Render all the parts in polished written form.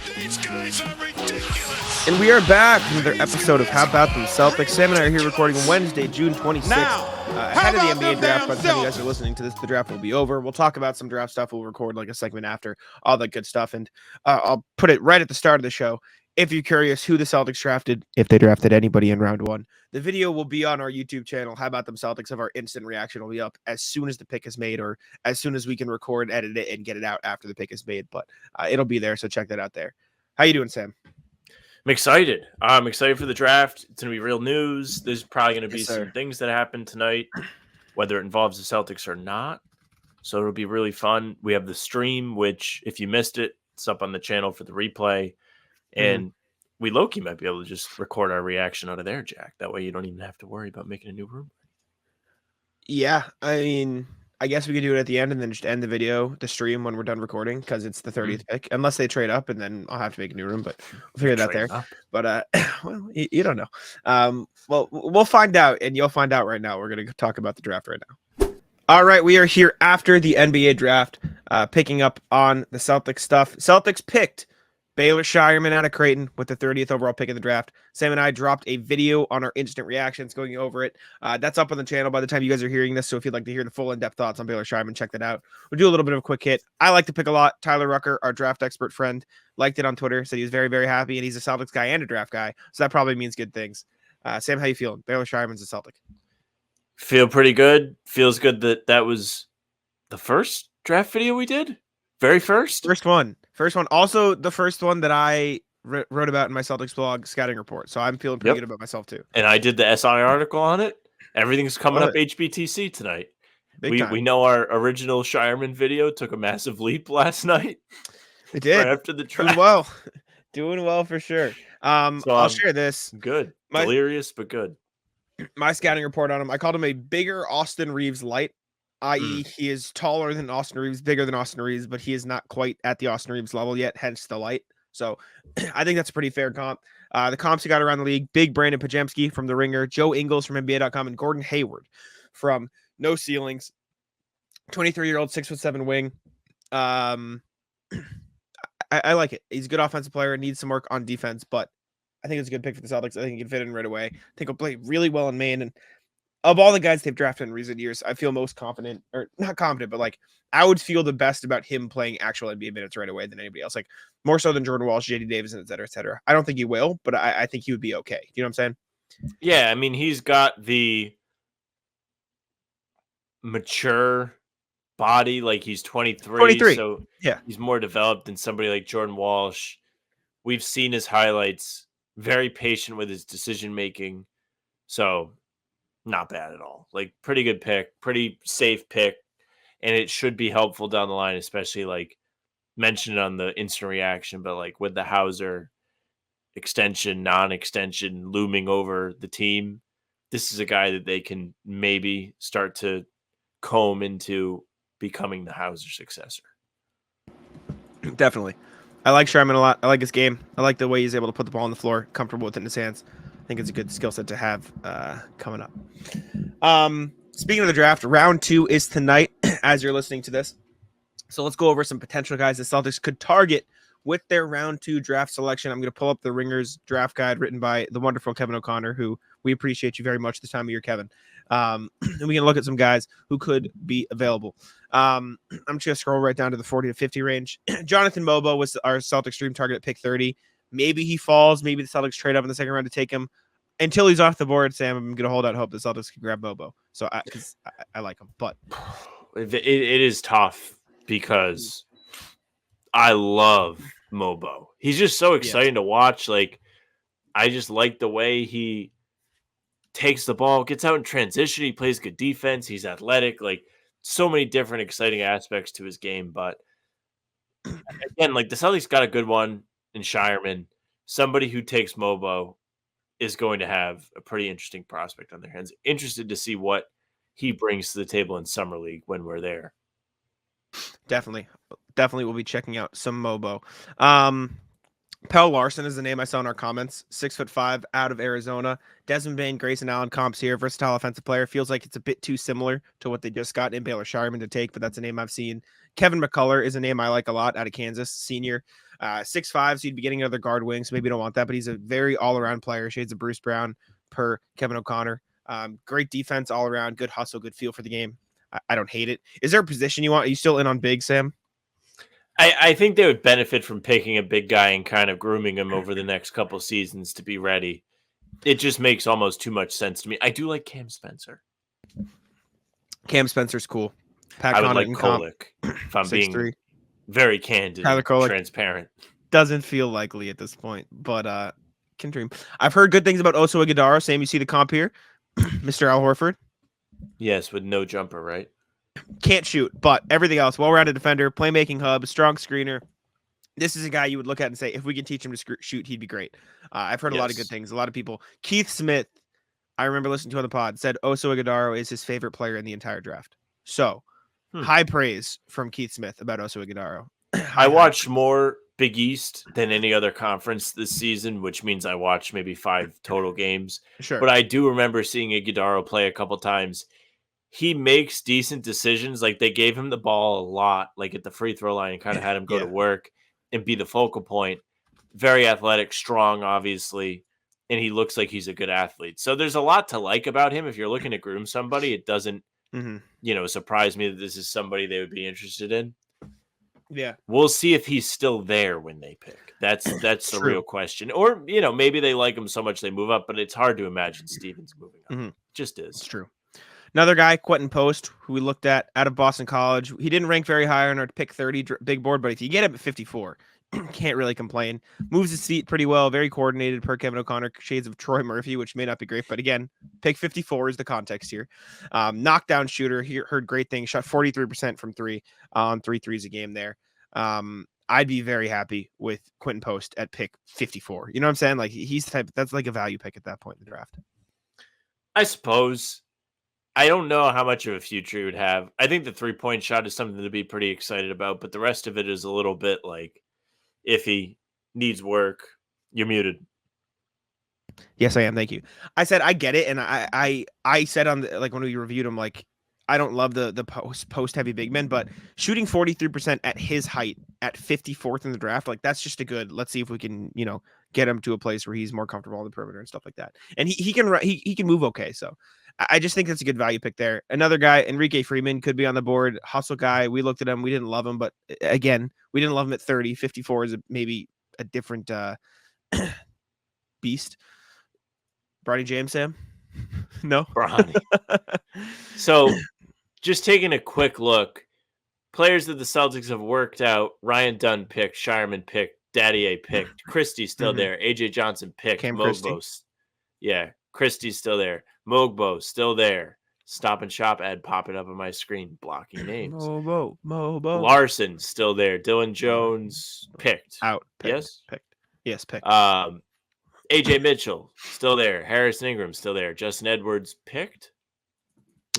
These guys are ridiculous. And we are back with another episode of How About Them Celtics. Sam and I are here recording Wednesday, June 26th, ahead of the NBA draft. By the time you guys are listening to this, the draft will be over. We'll talk about some draft stuff. We'll record like a segment after, all that good stuff. And I'll put it right at the start of the show. If you're curious who the Celtics drafted, if they drafted anybody in round one, the video will be on our YouTube channel. How About Them Celtics? Of our instant reaction will be up as soon as the pick is made, or as soon as we can record, edit it, and get it out after the pick is made. But it'll be there, so check that out there. How you doing, Sam? I'm excited. I'm excited for the draft. It's going to be real news. There's probably going to be some things that happen tonight, whether it involves the Celtics or not. So it'll be really fun. We have the stream, which if you missed it, it's up on the channel for the replay. And we low-key might be able to just record our reaction out of there, Jack. That way you don't even have to worry about making a new room. Yeah, I mean, I guess we could do it at the end and then just end the stream when we're done recording, because it's the 30th pick, unless they trade up, and then I'll have to make a new room, but we'll figure that there. But well, you don't know. Well, we'll find out, and you'll find out right now. We're going to talk about the draft right now. All right, we are here after the NBA draft, picking up on the Celtics stuff. Celtics picked Baylor Scheierman out of Creighton with the 30th overall pick in the draft. Sam and I dropped a video on our instant reactions going over it. That's up on the channel by the time you guys are hearing this. So if you'd like to hear the full in-depth thoughts on Baylor Scheierman, check that out. We'll do a little bit of a quick hit. I like to pick a lot. Tyler Rucker, our draft expert friend, liked it on Twitter. Said he was very, very happy, and he's a Celtics guy and a draft guy. So that probably means good things. Sam, how you feeling? Baylor Scheierman's a Celtic. Feel pretty good. Feels good that was the first draft video we did. Very first? First one. Also, the first one that I wrote about in my Celtics blog scouting report. So I'm feeling pretty good about myself, too. And I did the SI article on it. Everything's coming up HBTC tonight. We know our original Scheierman video took a massive leap last night. It did. Right after the draft. Doing well for sure. So I'll share this. Good. Delirious, but good. My scouting report on him, I called him a bigger Austin Reeves light. I.e., he is taller than Austin Reeves, bigger than Austin Reeves, but he is not quite at the Austin Reeves level yet, hence the light. So I think that's a pretty fair comp. The comps he got around the league, big Brandon Pajemski from The Ringer, Joe Ingles from NBA.com, and Gordon Hayward from No Ceilings. 23-year-old, 6'7" wing. I like it. He's a good offensive player, needs some work on defense, but I think it's a good pick for the Celtics. I think he can fit in right away. I think he'll play really well in Maine, and of all the guys they've drafted in recent years, I feel most confident, or not confident, but like I would feel the best about him playing actual NBA minutes right away than anybody else. Like more so than Jordan Walsh, JD Davison, et cetera, et cetera. I don't think he will, but I think he would be okay. You know what I'm saying? Yeah, I mean, he's got the mature body, like he's 23. So yeah, he's more developed than somebody like Jordan Walsh. We've seen his highlights, very patient with his decision making. So not bad at all. Like pretty good pick, pretty safe pick. And it should be helpful down the line, especially like mentioned on the instant reaction, but like with the Hauser extension, non-extension looming over the team, this is a guy that they can maybe start to comb into becoming the Hauser successor. Definitely. I like Scheierman a lot. I like his game. I like the way he's able to put the ball on the floor, comfortable with it in his hands. I think it's a good skill set to have coming up. Speaking of the draft, round 2 is tonight as you're listening to this. So let's go over some potential guys the Celtics could target with their round 2 draft selection. I'm going to pull up the Ringer's draft guide written by the wonderful Kevin O'Connor, who we appreciate you very much this time of year, Kevin. And we can look at some guys who could be available. I'm just going to scroll right down to the 40 to 50 range. Jonathan Mobo was our Celtics dream target at pick 30. Maybe he falls. Maybe the Celtics trade up in the second round to take him. Until he's off the board, Sam, I'm going to hold out hope the Celtics can grab Mobo. So I like him. But it is tough because I love Mobo. He's just so exciting to watch. Like, I just like the way he takes the ball, gets out in transition. He plays good defense. He's athletic. Like, so many different exciting aspects to his game. But again, like the Celtics got a good one in Scheierman. Somebody who takes Mobo is going to have a pretty interesting prospect on their hands. Interested to see what he brings to the table in Summer League when we're there. Definitely will be checking out some Mobo. Pell Larson is the name I saw in our comments. 6'5" out of Arizona. Desmond Bane, Grayson Allen comps here. Versatile offensive player. Feels like it's a bit too similar to what they just got in Baylor Scheierman to take, but that's a name I've seen Kevin McCullough is a name I like a lot out of Kansas, senior. 6'5", so you'd be getting another guard wing, so maybe you don't want that, but he's a very all-around player, shades of Bruce Brown per Kevin O'Connor. Great defense all around, good hustle, good feel for the game. I don't hate it. Is there a position you want? Are you still in on big, Sam? I think they would benefit from picking a big guy and kind of grooming him over the next couple seasons to be ready. It just makes almost too much sense to me. I do like Cam Spencer. Cam Spencer's cool. Pat I would Connaughton like and Kolek, if I'm 6'3". being very candid Tyler and Kolek transparent. doesn't feel likely at this point, but can dream. I've heard good things about Oso Ighodaro. Sam, you see the comp here? Mr. Al Horford. Yes, with no jumper, right? Can't shoot, but everything else, well-rounded defender, playmaking hub, strong screener. This is a guy you would look at and say, if we can teach him to shoot, he'd be great. I've heard a lot of good things. A lot of people. Keith Smith, I remember listening to on the pod, said Oso Ighodaro is his favorite player in the entire draft. So, high praise from Keith Smith about Oso Ighodaro. I watched more Big East than any other conference this season, which means I watched maybe 5 total games. Sure. But I do remember seeing Ighodaro play a couple times. He makes decent decisions. Like, they gave him the ball a lot, like at the free throw line, and kind of had him go to work and be the focal point. Very athletic, strong, obviously, and he looks like he's a good athlete. So there's a lot to like about him. If you're looking to groom somebody, it doesn't, surprise me that this is somebody they would be interested in. Yeah. We'll see if he's still there when they pick. That's the real question. Or, maybe they like him so much they move up, but it's hard to imagine Stevens moving up. Just is. It's true. Another guy, Quentin Post, who we looked at out of Boston College. He didn't rank very high on our pick 30 big board, but if you get him at 54, can't really complain. Moves his feet pretty well, very coordinated per Kevin O'Connor, shades of Troy Murphy, which may not be great, but again, pick 54 is the context here. Knockdown shooter, he heard great things, shot 43% from 3 on 3 threes a game there. I'd be very happy with Quentin Post at pick 54. You know what I'm saying? Like, he's the type, that's like a value pick at that point in the draft. I suppose. I don't know how much of a future he would have. I think the 3-point shot is something to be pretty excited about, but the rest of it is a little bit like iffy, needs work. You're muted. Yes, I am. Thank you. I said I get it, and I said on the, like when we reviewed him, like I don't love the post heavy big men, but shooting 43% at his height at 54th in the draft, like that's just a good. Let's see if we can get him to a place where he's more comfortable on the perimeter and stuff like that, and he can move okay. So I just think that's a good value pick there. Another guy, Enrique Freeman, could be on the board. Hustle guy. We looked at him. We didn't love him, but again, we didn't love him at 30. 54 is maybe a different beast. Bronny James, Sam? No? Bronny. So, just taking a quick look, players that the Celtics have worked out, Ryan Dunn picked, Scheierman picked, Daddier picked, Christie's still there, AJ Johnson picked, Mogbo. Yeah, Christie's still there. Mogbo still there. Stop and Shop ad popping up on my screen, blocking names. Mobo. Larson still there. Dylan Jones picked. Out. Picked. Yes? Picked. Yes, picked. AJ Mitchell still there. Harrison Ingram still there. Justin Edwards picked?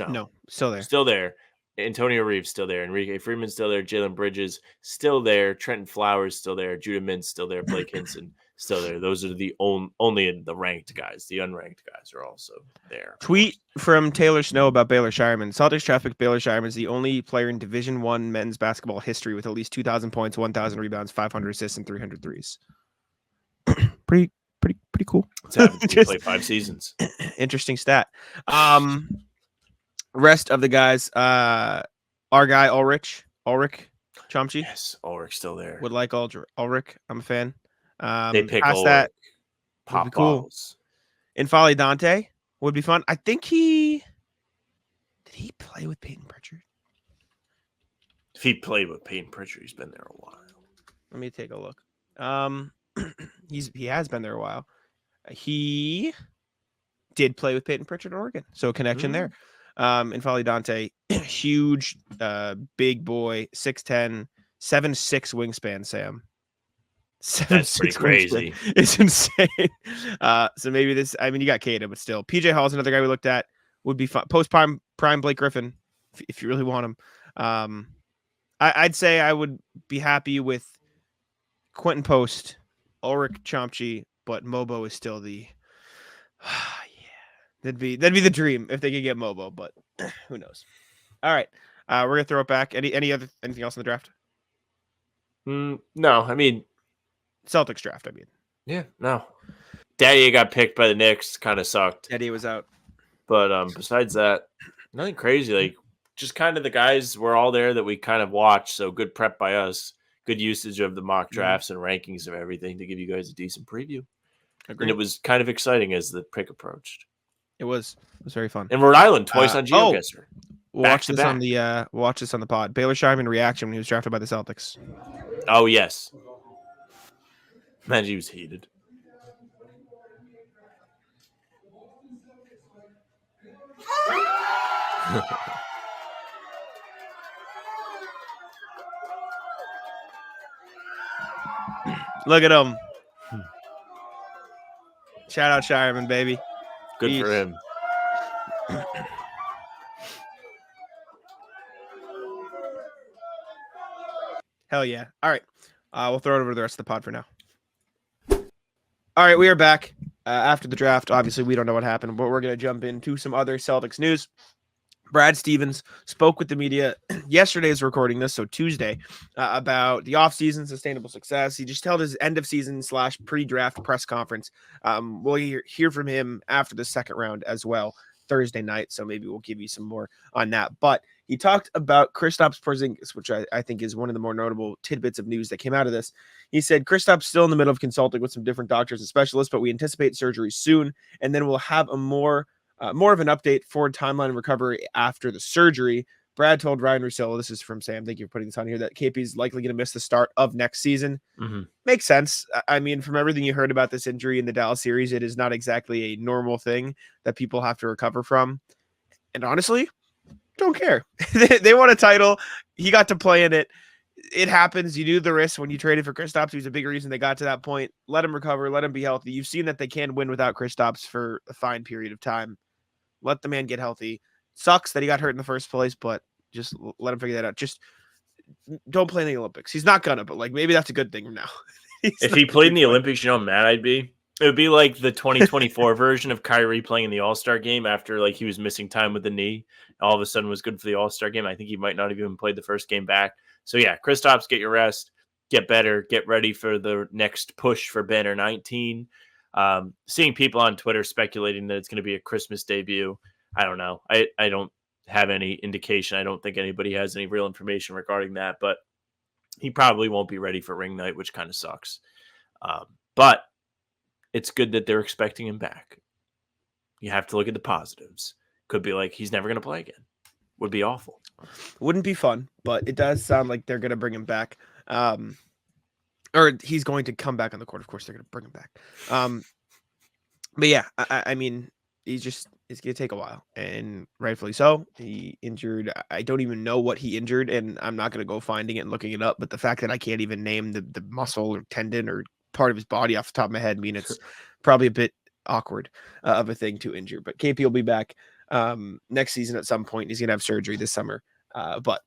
No, still there. Still there. Antonio Reeves still there. Enrique Freeman still there. Jalen Bridges still there. Trenton Flowers still there. Judah Mintz still there. Blake Hinson still there. Those are the only the ranked guys. The unranked guys are also there. Tweet from Taylor Snow about Baylor Scheierman. Celtics traffic Baylor Scheierman is the only player in Division I men's basketball history with at least 2,000 points, 1,000 rebounds, 500 assists, and 300 threes. Pretty cool. It's happened to play 5 seasons. Interesting stat. Rest of the guys, our guy Ulrich Chomchi. Yes, Ulrich still there. Would like Ulrich. I'm a fan. They pick past Ulrich. That Pop would be cool. balls. Infali Dante would be fun. I think did he play with Peyton Pritchard? If he played with Peyton Pritchard, he's been there a while. Let me take a look. He has been there a while. He did play with Peyton Pritchard in Oregon, so a connection there. Infali Dante, huge, big boy, 6'10", 7'6" wingspan. Sam, that's pretty crazy. It's insane. So maybe this. I mean, you got Kada, but still, PJ Hall's another guy we looked at. Would be fun. Post prime Blake Griffin, if you really want him. I'd say I would be happy with Quentin Post, Ulrich Chomchi, but Mobo is still the. That'd be the dream if they could get Mobo, but who knows? All right. We're gonna throw it back. Anything else in the draft? No, I mean Celtics draft. I mean, yeah, no. Daddy got picked by the Knicks, kind of sucked. Daddy was out, but besides that, nothing crazy. Like just kind of the guys were all there that we kind of watched. So good prep by us, good usage of the mock drafts and rankings of everything to give you guys a decent preview. Agreed. And it was kind of exciting as the pick approached. It was very fun. And Rhode Island twice on GeoGuessr. We'll watch this on the pod. Baylor Scheierman reaction when he was drafted by the Celtics. Oh yes, man, he was heated. Look at him. Shout out Scheierman, baby. Good for him. Hell yeah. All right. We'll throw it over to the rest of the pod for now. All right, we are back after the draft. Obviously, we don't know what happened, but we're going to jump into some other Celtics news. Brad Stevens spoke with the media yesterday as recording this, so Tuesday, about the offseason sustainable success. He just held his end of season / pre-draft press conference. We'll hear from him after the second round as well, Thursday night, so maybe we'll give you some more on that. But he talked about Kristaps Porzingis, which I think is one of the more notable tidbits of news that came out of this. He said, Kristaps still in the middle of consulting with some different doctors and specialists, but we anticipate surgery soon, and then we'll have a more of an update for timeline and recovery after the surgery. Brad told Ryan Russillo, this is from Sam, thank you for putting this on here, that KP is likely going to miss the start of next season. Makes sense. I mean, from everything you heard about this injury in the Dallas series, it is not exactly a normal thing that people have to recover from. And honestly, don't care. They won a title. He got to play in it. It happens. You knew the risk when you traded for Kristaps. He was a big reason they got to that point. Let him recover. Let him be healthy. You've seen that they can win without Kristaps for a fine period of time. Let the man get healthy. Sucks that he got hurt in the first place, but just let him figure that out. Just don't play in the Olympics. He's not gonna, but like maybe that's a good thing now. If he played in the Olympics, you know how mad I'd be? It would be like the 2024 version of Kyrie playing in the All-Star game after like he was missing time with the knee. All of a sudden was good for the All-Star game. I think he might not have even played the first game back. So yeah, Kristaps, get your rest, get better, get ready for the next push for Banner 19. Seeing people on Twitter speculating that it's going to be a Christmas debut. I don't know. I don't have any indication. I don't think anybody has any real information regarding that, but he probably won't be ready for ring night, which kind of sucks. But it's good that they're expecting him back. You have to look at the positives. Could be like, he's never going to play again. Would be awful. Wouldn't be fun, but it does sound like they're going to bring him back. Or he's going to come back on the court. Of course, they're going to bring him back. But yeah, I mean, it's going to take a while, and rightfully so. He injured. I don't even know what he injured, and I'm not going to go finding it and looking it up. But the fact that I can't even name the muscle or tendon or part of his body off the top of my head mean it's probably a bit awkward of a thing to injure. But KP will be back next season at some point. He's going to have surgery this summer. But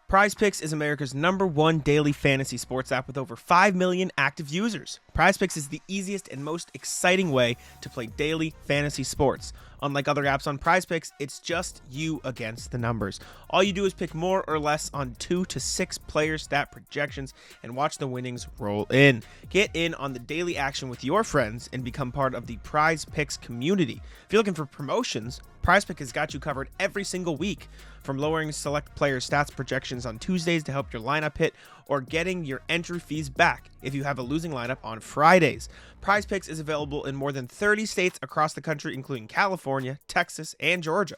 PrizePicks is America's #1 daily fantasy sports app with over 5 million active users. PrizePicks is the easiest and most exciting way to play daily fantasy sports. Unlike other apps on PrizePicks, it's just you against the numbers. All you do is pick more or less on 2 to 6 player stat projections and watch the winnings roll in. Get in on the daily action with your friends and become part of the PrizePicks community. If you're looking for promotions, PrizePicks has got you covered every single week. From lowering select player stats projections on Tuesdays to help your lineup hit, or getting your entry fees back if you have a losing lineup on Fridays. PrizePicks is available in more than 30 states across the country, including California, Texas, and Georgia.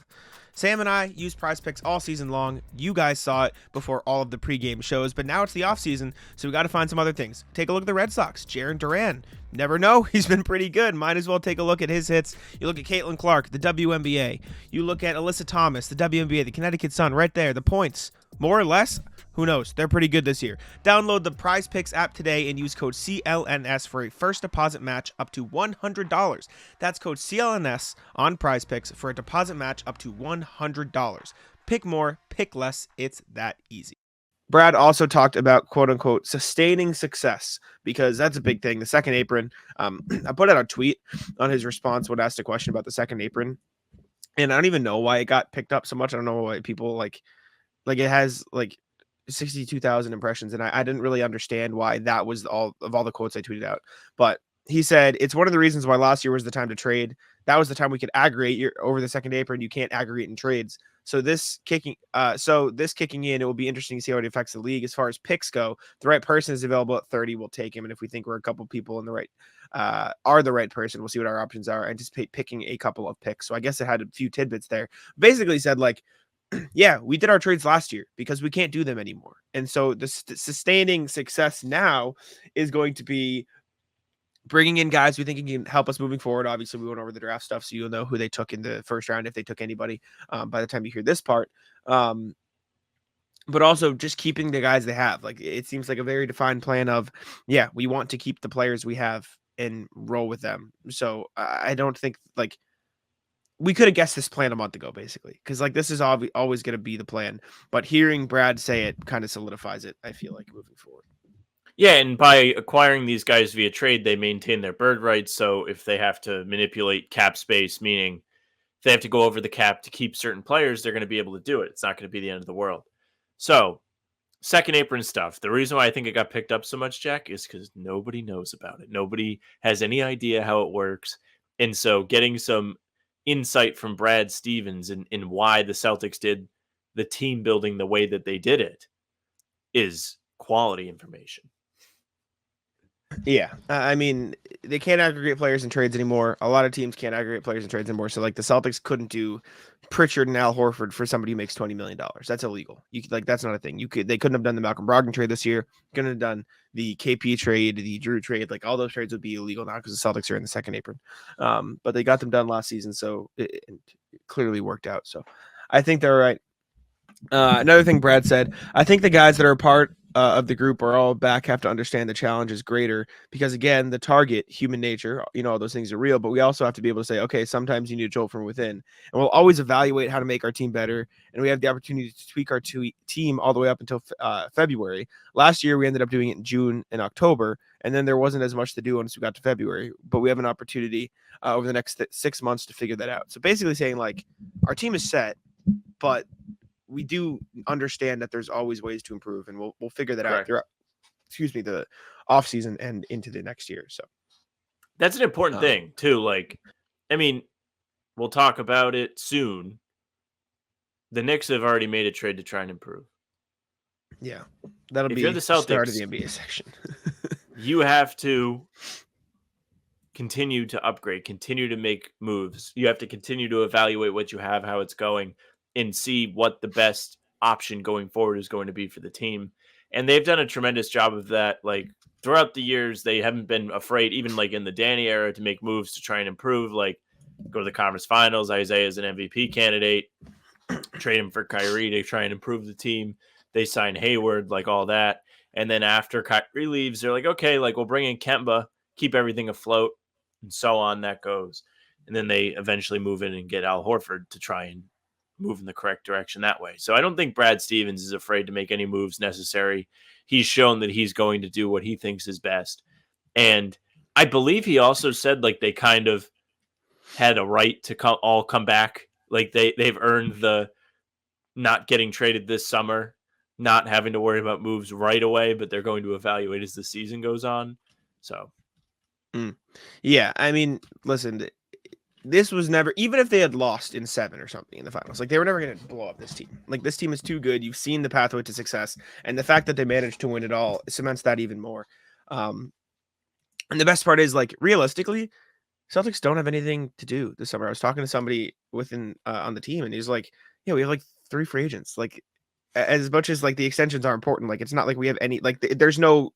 Sam and I use PrizePicks all season long. You guys saw it before all of the pregame shows, but now it's the offseason, so we got to find some other things. Take a look at the Red Sox. Jarren Duran. Never know. He's been pretty good. Might as well take a look at his hits. You look at Caitlin Clark, the WNBA. You look at Alyssa Thomas, the WNBA, the Connecticut Sun, right there. The points. More or less, who knows? They're pretty good this year. Download the PrizePicks app today and use code CLNS for a first deposit match up to $100. That's code CLNS on PrizePicks for a deposit match up to $100. Pick more, pick less. It's that easy. Brad also talked about quote unquote sustaining success, because that's a big thing. The second apron. I put out a tweet on his response when asked a question about the second apron, and I don't even know why it got picked up so much. I don't know why people like Like it has like 62,000 impressions, and I didn't really understand why that was all the quotes I tweeted out. But he said it's one of the reasons why last year was the time to trade. That was the time we could aggregate over the second apron. You can't aggregate in trades. So this kicking in, it will be interesting to see how it affects the league. As far as picks go, the right person is available at 30. We'll take him, and if we think we're a couple people in the right are the right person, we'll see what our options are. I anticipate picking a couple of picks. So I guess it had a few tidbits there. Basically said like, yeah, we did our trades last year because we can't do them anymore. And so the sustaining success now is going to be bringing in guys we think can help us moving forward. Obviously, we went over the draft stuff, so you'll know who they took in the first round if they took anybody by the time you hear this part. But also just keeping the guys they have. Like it seems like a very defined plan of, yeah, we want to keep the players we have and roll with them. So I don't think like we could have guessed this plan a month ago, basically, because like this is always going to be the plan. But hearing Brad say it kind of solidifies it, I feel like, moving forward. Yeah, and by acquiring these guys via trade, they maintain their bird rights. So if they have to manipulate cap space, meaning if they have to go over the cap to keep certain players, they're going to be able to do it. It's not going to be the end of the world. So second apron stuff. The reason why I think it got picked up so much, Jack, is because nobody knows about it. Nobody has any idea how it works. And so getting some insight from Brad Stevens and why the Celtics did the team building the way that they did it is quality information. Yeah, I mean, they can't aggregate players in trades anymore. A lot of teams can't aggregate players in trades anymore. So, like, the Celtics couldn't do Pritchard and Al Horford for somebody who makes $20 million. That's illegal. That's not a thing. They couldn't have done the Malcolm Brogdon trade this year. Couldn't have done the KP trade, the Drew trade. Like, all those trades would be illegal now because the Celtics are in the second apron. But they got them done last season, so it clearly worked out. So, I think they're right. Another thing Brad said, I think the guys that are a part of the group are all back have to understand the challenge is greater because, again, the target, human nature, all those things are real, but we also have to be able to say, okay, sometimes you need a jolt from within, and we'll always evaluate how to make our team better, and we have the opportunity to tweak our team all the way up until February. Last year, we ended up doing it in June and October, and then there wasn't as much to do once we got to February, but we have an opportunity over the next 6 months to figure that out. So basically saying, like, our team is set, but we do understand that there's always ways to improve, and we'll figure that out throughout, the off season and into the next year. So that's an important thing too. Like, I mean, we'll talk about it soon. The Knicks have already made a trade to try and improve. Yeah, that'll be the Celtics, start of the NBA section. You have to continue to upgrade, continue to make moves. You have to continue to evaluate what you have, how it's going, and see what the best option going forward is going to be for the team. And they've done a tremendous job of that. Like throughout the years, they haven't been afraid, even like in the Danny era, to make moves to try and improve, like go to the conference finals. Isaiah is an MVP candidate, trade him for Kyrie to try and improve the team. They sign Hayward, like all that. And then after Kyrie leaves, they're like, okay, like we'll bring in Kemba, keep everything afloat, and so on that goes. And then they eventually move in and get Al Horford to try and move in the correct direction that way. So I don't think Brad Stevens is afraid to make any moves necessary. He's shown that he's going to do what he thinks is best. And I believe he also said like they kind of had a right to all come back. Like they've earned the not getting traded this summer, not having to worry about moves right away, but they're going to evaluate as the season goes on. So, yeah, I mean, listen, this was never, even if they had lost in 7 or something in the finals, like they were never going to blow up this team. Like this team is too good. You've seen the pathway to success, and the fact that they managed to win it all cements that even more. And the best part is, like, realistically, Celtics don't have anything to do this summer. I was talking to somebody within on the team, and he's like, "Yeah, we have like 3 free agents. Like, as much as like the extensions are important, like it's not like we have any, like there's no,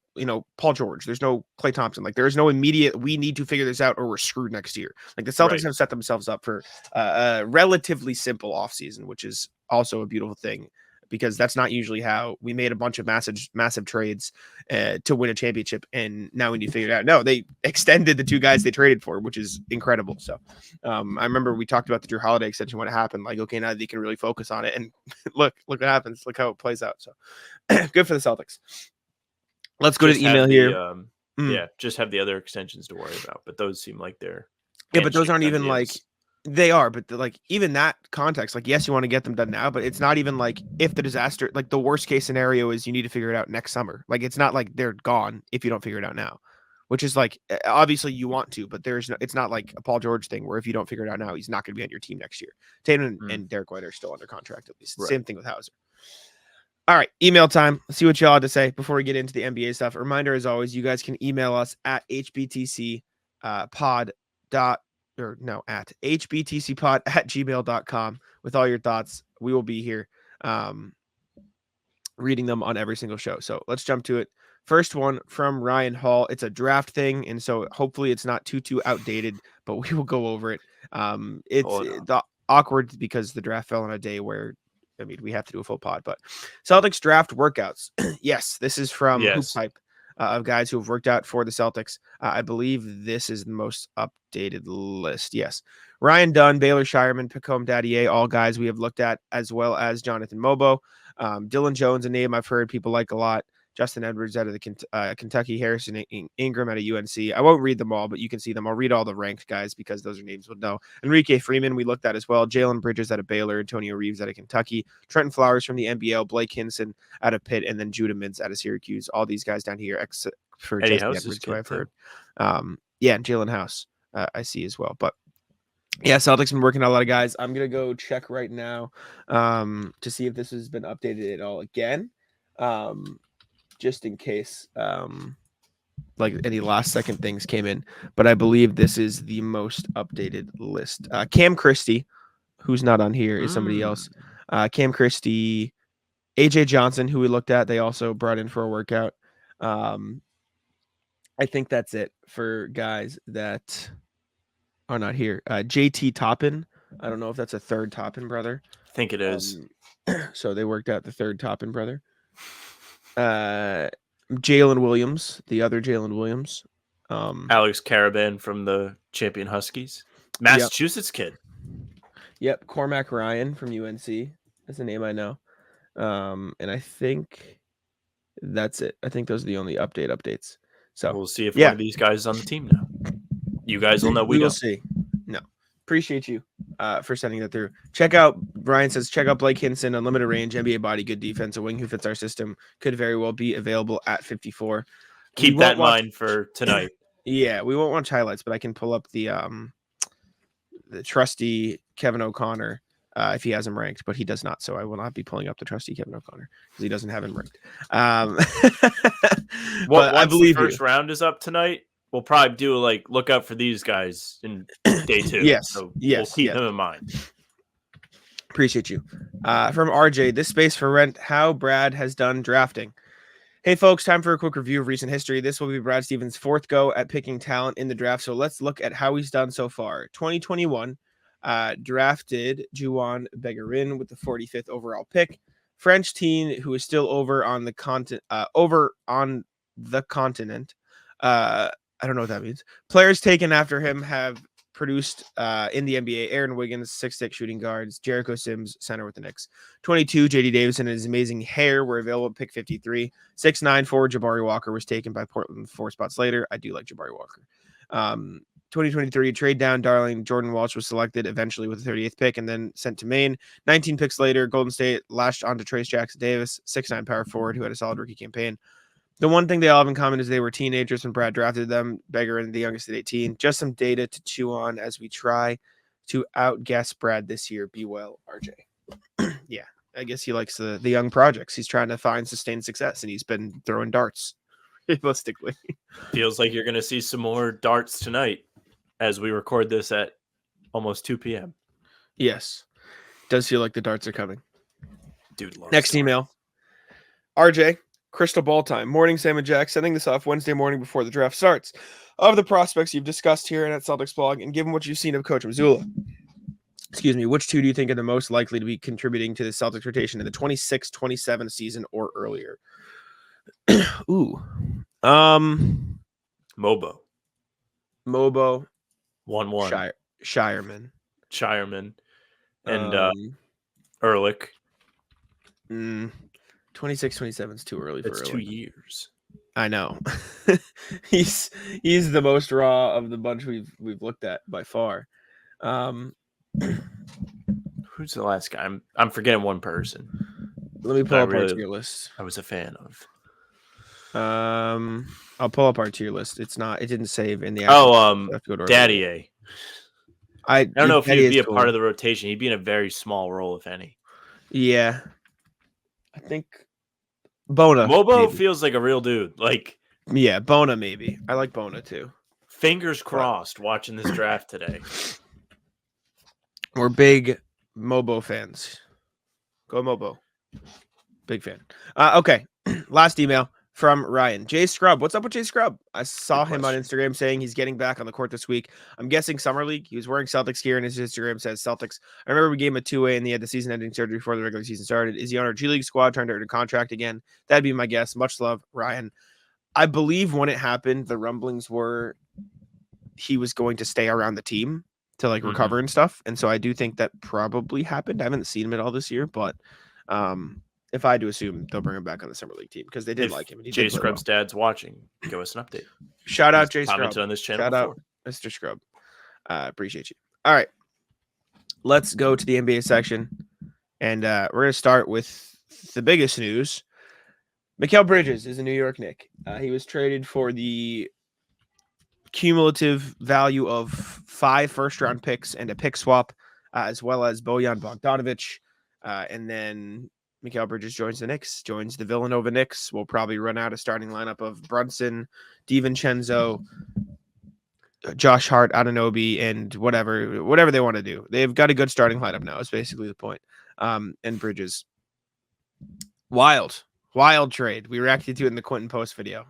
Paul George, there's no Klay Thompson, like there's no immediate, we need to figure this out or we're screwed next year. Like the Celtics have set themselves up for a relatively simple offseason, which is also a beautiful thing because that's not usually how we made a bunch of massive trades to win a championship. And now we need to figure it out. No, they extended the 2 guys they traded for, which is incredible. So I remember we talked about the Drew Holiday extension when it happened, like, okay, now they can really focus on it. And look what happens. Look how it plays out. So good for the Celtics. Let's go to the email here. Yeah, just have the other extensions to worry about, but those seem like they're but those aren't even ideas. They are, but like even that context, like yes, you want to get them done now, but it's not even like if the disaster, like the worst case scenario is you need to figure it out next summer. Like it's not like they're gone if you don't figure it out now, which is like obviously you want to, but there's no, it's not like a Paul George thing where if you don't figure it out now, he's not going to be on your team next year. Tatum and Derek White are still under contract at least. Right. Same thing with Hauser. All right, email time. Let's see what y'all had to say before we get into the NBA stuff. A reminder, as always, you guys can email us at hbtcpod. At hbtcpod@gmail.com with all your thoughts. We will be here reading them on every single show. So let's jump to it. First one from Ryan Hall. It's a draft thing, and so hopefully it's not too outdated, but we will go over it. It's awkward because the draft fell on a day where, I mean, we have to do a full pod, but Celtics draft workouts. Yes, this is from Hoop Hype. Of guys who have worked out for the Celtics. I believe this is the most updated list. Yes. Ryan Dunn, Baylor Scheierman, Pacome Dadier, all guys we have looked at, as well as Jonathan Mobo. Dylan Jones, a name I've heard people like a lot. Justin Edwards out of the Kentucky, Harrison Ingram out of UNC. I won't read them all, but you can see them. I'll read all the ranked guys because those are names we'll know. Enrique Freeman, we looked at as well. Jalen Bridges out of Baylor, Antonio Reeves out of Kentucky, Trenton Flowers from the NBL, Blake Hinson out of Pitt, and then Judah Mintz out of Syracuse. All these guys down here, except for Jesse Edwards, who I've heard. And Jalen House I see as well. But yeah, Celtics been working on a lot of guys. I'm going to go check right now to see if this has been updated at all again. Just in case like any last second things came in, but I believe this is the most updated list. Cam Christie, who's not on here, is somebody else. Cam Christie, AJ Johnson, who we looked at, they also brought in for a workout. I think that's it for guys that are not here. JT Toppin, I don't know if that's a third Toppin brother. I think it is. So they worked out the third Toppin brother. Jalen Williams, the other Jalen Williams, Alex Caravan from the champion Huskies, Massachusetts kid. Yep, Cormac Ryan from UNC. That's a name I know. And I think that's it. I think those are the only updates. So we'll see if one of these guys is on the team now. You guys will know. We will see. No, appreciate you for sending that through. Ryan says, check out Blake Hinson, unlimited range, NBA body, good defense, a wing who fits our system. Could very well be available at 54. Keep that in mind for tonight. Yeah, we won't watch highlights, but I can pull up the trusty Kevin O'Connor if he has him ranked, but he does not. So I will not be pulling up the trusty Kevin O'Connor because he doesn't have him ranked. Well, I believe the first round is up tonight. We'll probably do look out for these guys in day 2. So we'll keep them in mind. Appreciate you. From RJ, this space for rent, how Brad has done drafting. Hey folks, time for a quick review of recent history. This will be Brad Stevens' 4th go at picking talent in the draft. So let's look at how he's done so far. 2021, drafted Juwan Begarin with the 45th overall pick. French teen who is still over on the continent. I don't know what that means. Players taken after him have produced in the NBA: Aaron Wiggins, 6'6" shooting guards; Jericho Sims, center with the Knicks. 22, J.D. Davison and his amazing hair were available at pick 53. 6'9" forward Jabari Walker was taken by Portland 4 spots later. I do like Jabari Walker. 2023, trade down darling Jordan Walsh was selected eventually with the 38th pick and then sent to Maine. 19 picks later, Golden State lashed onto Trace Jackson Davis, 6'9" power forward who had a solid rookie campaign. The one thing they all have in common is they were teenagers when Brad drafted them. Begarin, the youngest at 18. Just some data to chew on as we try to outguess Brad this year. Be well, RJ. Yeah, I guess he likes the young projects. He's trying to find sustained success, and he's been throwing darts, realistically. Feels like you're going to see some more darts tonight as we record this at almost 2 p.m. Yes. Does feel like the darts are coming. Dude, next email. RJ. Crystal ball time. Morning, Sam and Jack. Sending this off Wednesday morning before the draft starts. Of the prospects you've discussed here and at Celtics blog, and given what you've seen of Coach Mazzulla, which 2 do you think are the most likely to be contributing to the Celtics rotation in the 26-27 season or earlier? Ooh. Mobo. 1-1. Scheierman. And Ehrlich. 26-27 is too early for Ehrlich. 2 years. I know. he's the most raw of the bunch we've looked at by far. Who's the last guy? I'm forgetting one person. Let me pull up our tier list. I was a fan of. I'll pull up our tier list. It didn't save in the Daddy A. I don't know if he'd be a part of the rotation. He'd be in a very small role, if any. Yeah. I think Bona. Mobo feels like a real dude. Like, yeah, Bona maybe. I like Bona too. Fingers crossed watching this draft today. We're big Mobo fans. Go Mobo. Big fan. Okay. Last email from Ryan. Jay Scrub. What's up with Jay Scrub? I saw him on Instagram saying he's getting back on the court this week. I'm guessing Summer League. He was wearing Celtics gear and his Instagram says Celtics. I remember we gave him a 2-way and he had the season-ending surgery before the regular season started. Is he on our G League squad trying to earn a contract again? That'd be my guess. Much love, Ryan. I believe when it happened, the rumblings were he was going to stay around the team to like recover and stuff. And so I do think that probably happened. I haven't seen him at all this year, but if I had to assume, they'll bring him back on the Summer League team because they did like him. Jay Scrub's dad's watching. Give us an update. Shout out Jay Scrub. Commented on this channel. Shout out Mr. Scrub. Appreciate you. All right. Let's go to the NBA section. And we're going to start with the biggest news. Mikal Bridges is a New York Knick. He was traded for the cumulative value of 5 first-round picks and a pick swap, as well as Bojan Bogdanovic. And then Mikal Bridges joins the Knicks, joins the Villanova Knicks. We'll probably run out a starting lineup of Brunson, DiVincenzo, Josh Hart, Anunoby, and whatever they want to do. They've got a good starting lineup now. Is basically the point. And Bridges, wild trade. We reacted to it in the Quentin Post video,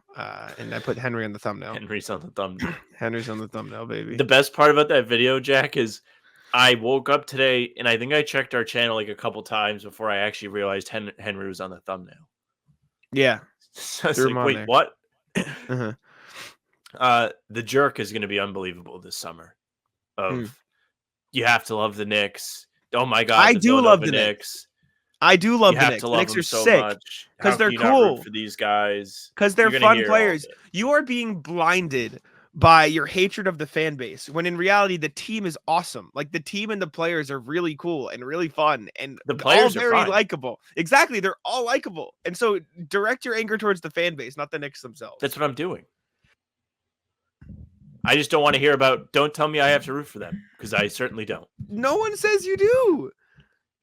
and I put Henry on the thumbnail. Henry's on the thumbnail, baby. The best part about that video, Jack, is I woke up today and I think I checked our channel like a couple times before I actually realized Henry was on the thumbnail. Yeah. So I was like, wait, what? The jerk is going to be unbelievable this summer. You have to love the Knicks. Oh my God. I do love the Knicks. I do love the Knicks. The Knicks are sick because they're cool for these guys. Because they're fun players. You are being blinded by your hatred of the fan base when in reality the team is awesome. Like the team and the players are really cool and really fun and the players all are very likable. Exactly, they're all likable. And so direct your anger towards the fan base, not the Knicks themselves. That's what I'm doing. I just don't want to hear about. Don't tell me I have to root for them because I certainly don't. No one says you do.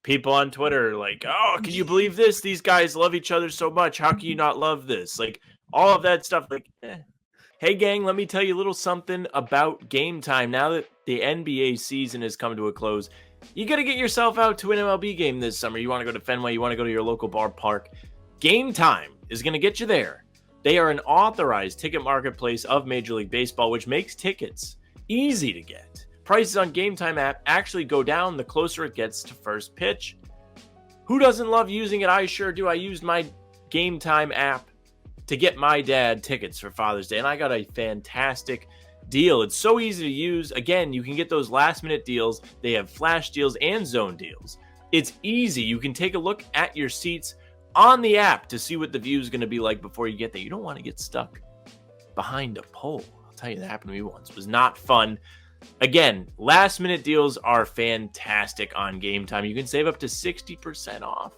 People on Twitter are like, oh, can you believe this? These guys love each other so much. How can you not love this? Like all of that stuff. Like, Hey, gang, let me tell you a little something about Game Time. Now that the NBA season has come to a close, you got to get yourself out to an MLB game this summer. You want to go to Fenway, you want to go to your local ballpark. Game Time is going to get you there. They are an authorized ticket marketplace of Major League Baseball, which makes tickets easy to get. Prices on Game Time app actually go down the closer it gets to first pitch. Who doesn't love using it? I sure do. I used my Game Time app to get my dad tickets for Father's Day, and I got a fantastic deal. It's so easy to use. Again, you can get those last-minute deals. They have flash deals and zone deals. It's easy. You can take a look at your seats on the app to see what the view is going to be like before you get there. You don't want to get stuck behind a pole. I'll tell you, that happened to me once. It was not fun. Again, last-minute deals are fantastic on Game Time. You can save up to 60% off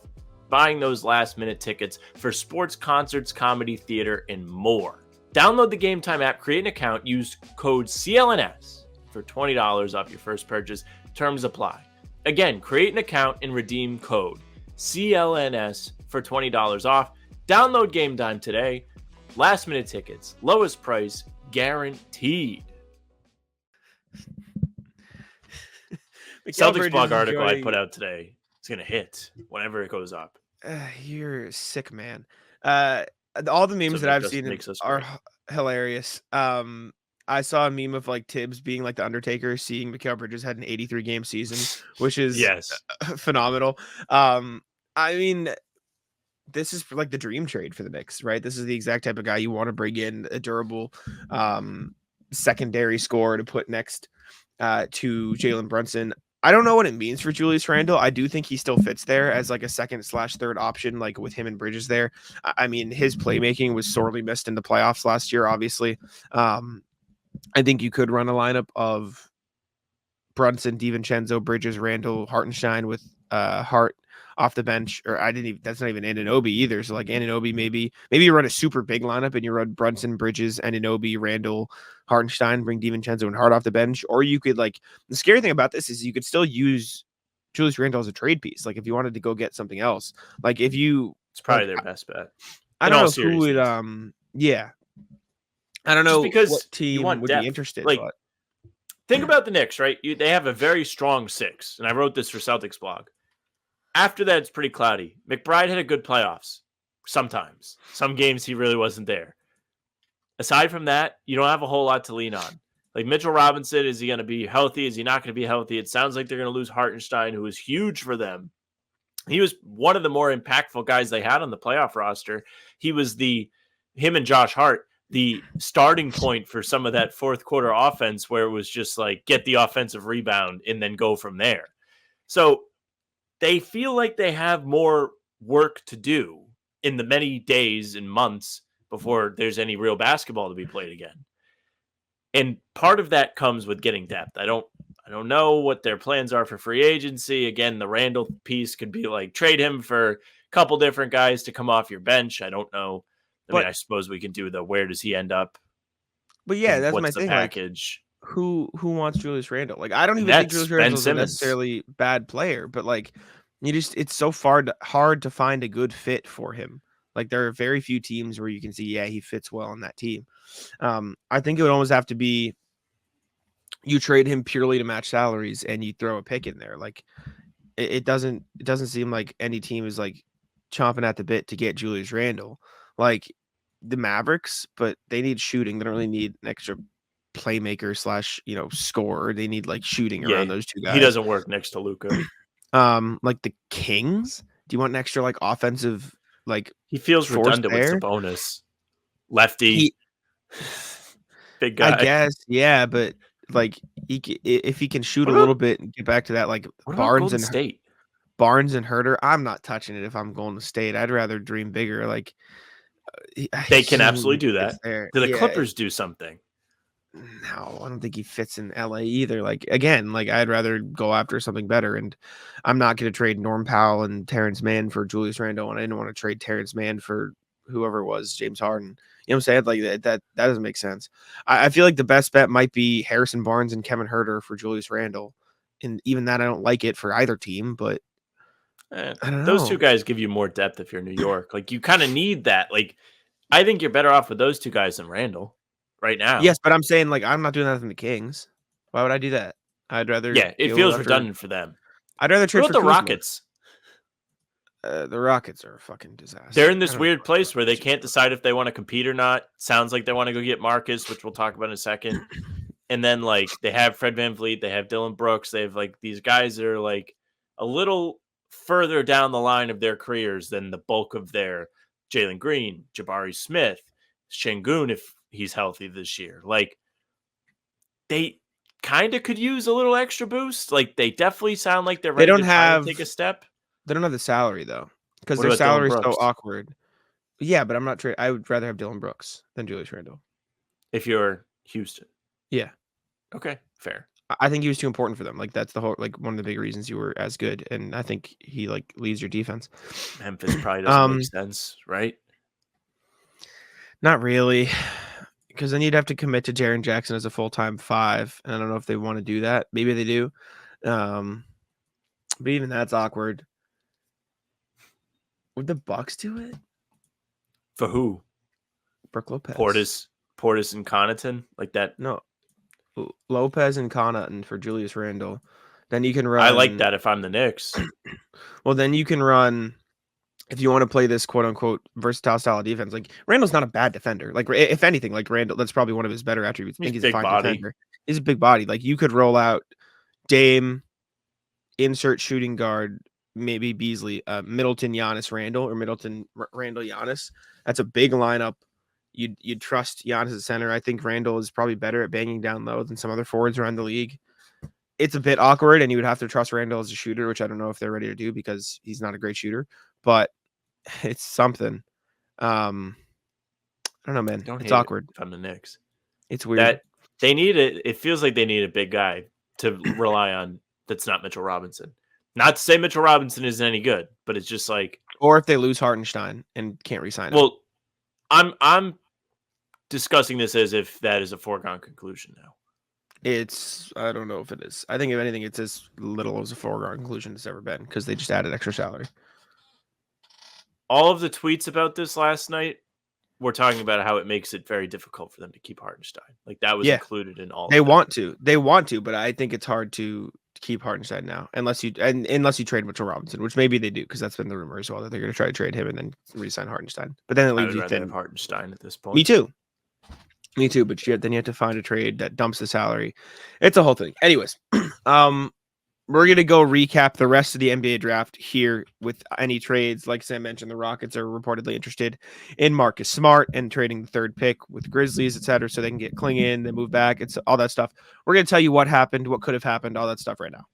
buying those last-minute tickets for sports, concerts, comedy, theater, and more. Download the Game Time app, create an account, use code CLNS for $20 off your first purchase. Terms apply. Again, create an account and redeem code CLNS for $20 off. Download Game Time today. Last-minute tickets, lowest price, guaranteed. Celtics blog article I put out today. It's going to hit whenever it goes up. You're a sick man. All the memes that I've seen are hilarious. I saw a meme of like Tibbs being like the Undertaker, seeing Mikal Bridges had an 83-game season, which is phenomenal. I mean, this is like the dream trade for the Knicks, right? This is the exact type of guy you want to bring in, a durable secondary scorer to put next to Jalen Brunson. I don't know what it means for Julius Randle. I do think he still fits there as like a second/third option, like with him and Bridges there. I mean, his playmaking was sorely missed in the playoffs last year, obviously. I think you could run a lineup of Brunson, DiVincenzo, Bridges, Randall, Hartenstein with Hart off the bench, or that's not even Anunoby either. So like Anunoby, maybe you run a super big lineup and you run Brunson, Bridges, Anunoby, Randall, Hartenstein, bring DiVincenzo and Hart off the bench. Or you could the scary thing about this is you could still use Julius Randle as a trade piece. Like if you wanted to go get something else, it's probably their best bet. I don't know who would, yeah. I don't know because what team would be interested. But think about the Knicks, right? They have a very strong 6, and I wrote this for Celtics blog. After that, it's pretty cloudy. McBride had a good playoffs. Sometimes. Some games he really wasn't there. Aside from that, you don't have a whole lot to lean on. Like Mitchell Robinson, is he going to be healthy? Is he not going to be healthy? It sounds like they're going to lose Hartenstein, who was huge for them. He was one of the more impactful guys they had on the playoff roster. He was him and Josh Hart, the starting point for some of that fourth quarter offense where it was just like get the offensive rebound and then go from there. So they feel like they have more work to do in the many days and months before there's any real basketball to be played again. And part of that comes with getting depth. I don't know what their plans are for free agency. Again, the Randall piece could be like trade him for a couple different guys to come off your bench. I don't know. I mean, I suppose we can do where does he end up? But yeah, that's what's my the thing. Package? Like, who wants Julius Randle? Like, I don't even think Julius Randle is a necessarily bad player, but like, it's so hard to find a good fit for him. Like, there are very few teams where you can see, yeah, he fits well on that team. I think it would almost have to be you trade him purely to match salaries and you throw a pick in there. Like, it doesn't seem like any team is like chomping at the bit to get Julius Randle. Like the Mavericks, but they need shooting. They don't really need an extra playmaker / scorer. They need like shooting around those two guys. He doesn't work next to Luka. Like the Kings, do you want an extra like offensive he feels redundant with Sabonis. Lefty. Big guy. I guess, yeah, but like if he can shoot a little bit and get back to that, like Barnes and State. Barnes and Herter, I'm not touching it if I'm going to State. I'd rather dream bigger. Like they can absolutely do that. Do the Clippers do something? No, I don't think he fits in LA either. Like again, like I'd rather go after something better. And I'm not going to trade Norm Powell and Terrence Mann for Julius Randle, and I didn't want to trade Terrence Mann for whoever it was, James Harden. You know what I'm saying? Like that doesn't make sense. I feel like the best bet might be Harrison Barnes and Kevin Herter for Julius Randle. And even that, I don't like it for either team, but I don't know. Those two guys give you more depth if you're New York. Like you kind of need that. Like I think you're better off with those two guys than Randle right now. Yes, but I'm saying like I'm not doing that from the Kings. Why would I do that? I'd rather. Yeah, it feels redundant for them. I'd rather trade for the Rockets. The Rockets are a fucking disaster. They're in this weird place where they can't decide if they want to compete or not. Sounds like they want to go get Marcus, which we'll talk about in a second. And then like they have Fred VanVleet, they have Dylan Brooks, they have like these guys that are like a little further down the line of their careers than the bulk of their Jalen Green, Jabari Smith, Şengün if he's healthy this year. Like they kind of could use a little extra boost. Like they definitely sound like they're ready to take a step. They don't have the salary though, because their salary is so awkward. Yeah, but I'm not I would rather have Dylan Brooks than Julius Randle. If you're Houston. Yeah. Okay, fair. I think he was too important for them. Like that's the whole one of the big reasons you were as good, and I think he like leads your defense. Memphis probably doesn't make sense, right? Not really, because then you'd have to commit to Jaren Jackson as a full-time 5, and I don't know if they want to do that. Maybe they do, but even that's awkward. Would the Bucks do it? For who? Brook Lopez. Portis and Connaughton? Like that? No. Lopez and Connaughton for Julius Randle. Then you can run. I like that if I'm the Knicks. Well, then you can run, if you want to play this quote-unquote versatile style of defense. Like, Randle's not a bad defender. Like, if anything, like Randle, that's probably one of his better attributes. I think he's a fine defender. He's a big body. Like, you could roll out Dame, insert shooting guard, maybe Beasley, Middleton, Giannis, Randle, or Middleton, Randle, Giannis. That's a big lineup. You'd trust Giannis at center. I think Randle is probably better at banging down low than some other forwards around the league. It's a bit awkward, and you would have to trust Randle as a shooter, which I don't know if they're ready to do because he's not a great shooter, but it's something. I don't know, man. It's awkward. From the Knicks. It's weird. That they need it. It feels like they need a big guy to rely on that's not Mitchell Robinson. Not to say Mitchell Robinson isn't any good, but it's just like, or if they lose Hartenstein and can't re-sign him. Well, I'm discussing this as if that is a foregone conclusion now. I don't know if it is. I think if anything, it's as little as a foregone conclusion it's ever been because they just added extra salary. All of the tweets about this last night were talking about how it makes it very difficult for them to keep Hartenstein. Like that was included in all. They want to, but I think it's hard to keep Hartenstein now unless you trade Mitchell Robinson, which maybe they do because that's been the rumor as well that they're going to try to trade him and then re-sign Hartenstein. But then it leaves you thin. Hartenstein at this point. Me too. But then you have to find a trade that dumps the salary. It's a whole thing. Anyways, we're going to go recap the rest of the NBA draft here with any trades. Like Sam mentioned, the Rockets are reportedly interested in Marcus Smart and trading the third pick with Grizzlies, etc., so they can get Kling in, then move back. It's all that stuff. We're going to tell you what happened, what could have happened, all that stuff right now.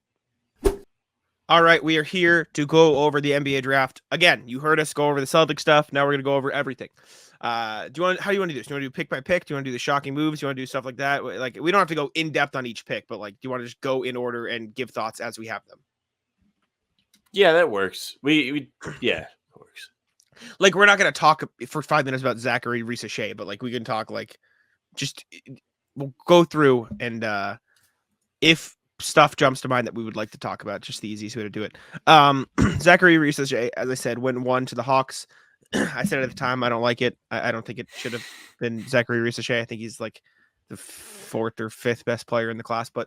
All right, we are here to go over the NBA draft. Again, you heard us go over the Celtics stuff. Now we're going to go over everything. How do you want to do this? Do you want to do pick by pick? Do you want to do the shocking moves? Do you want to do stuff like that? Like, we don't have to go in depth on each pick, but like, do you want to just go in order and give thoughts as we have them? Yeah, that works. It works. Like, we're not going to talk for 5 minutes about Zachary Reese-Shea, but like, we can talk we'll go through and if stuff jumps to mind that we would like to talk about, just the easiest way to do it. Zachary Reese-Shea, as I said, went 1 to the Hawks. I said at the time, I don't like it. I don't think it should have been Zachary Reese-Shea. I think he's like the 4th or 5th best player in the class, but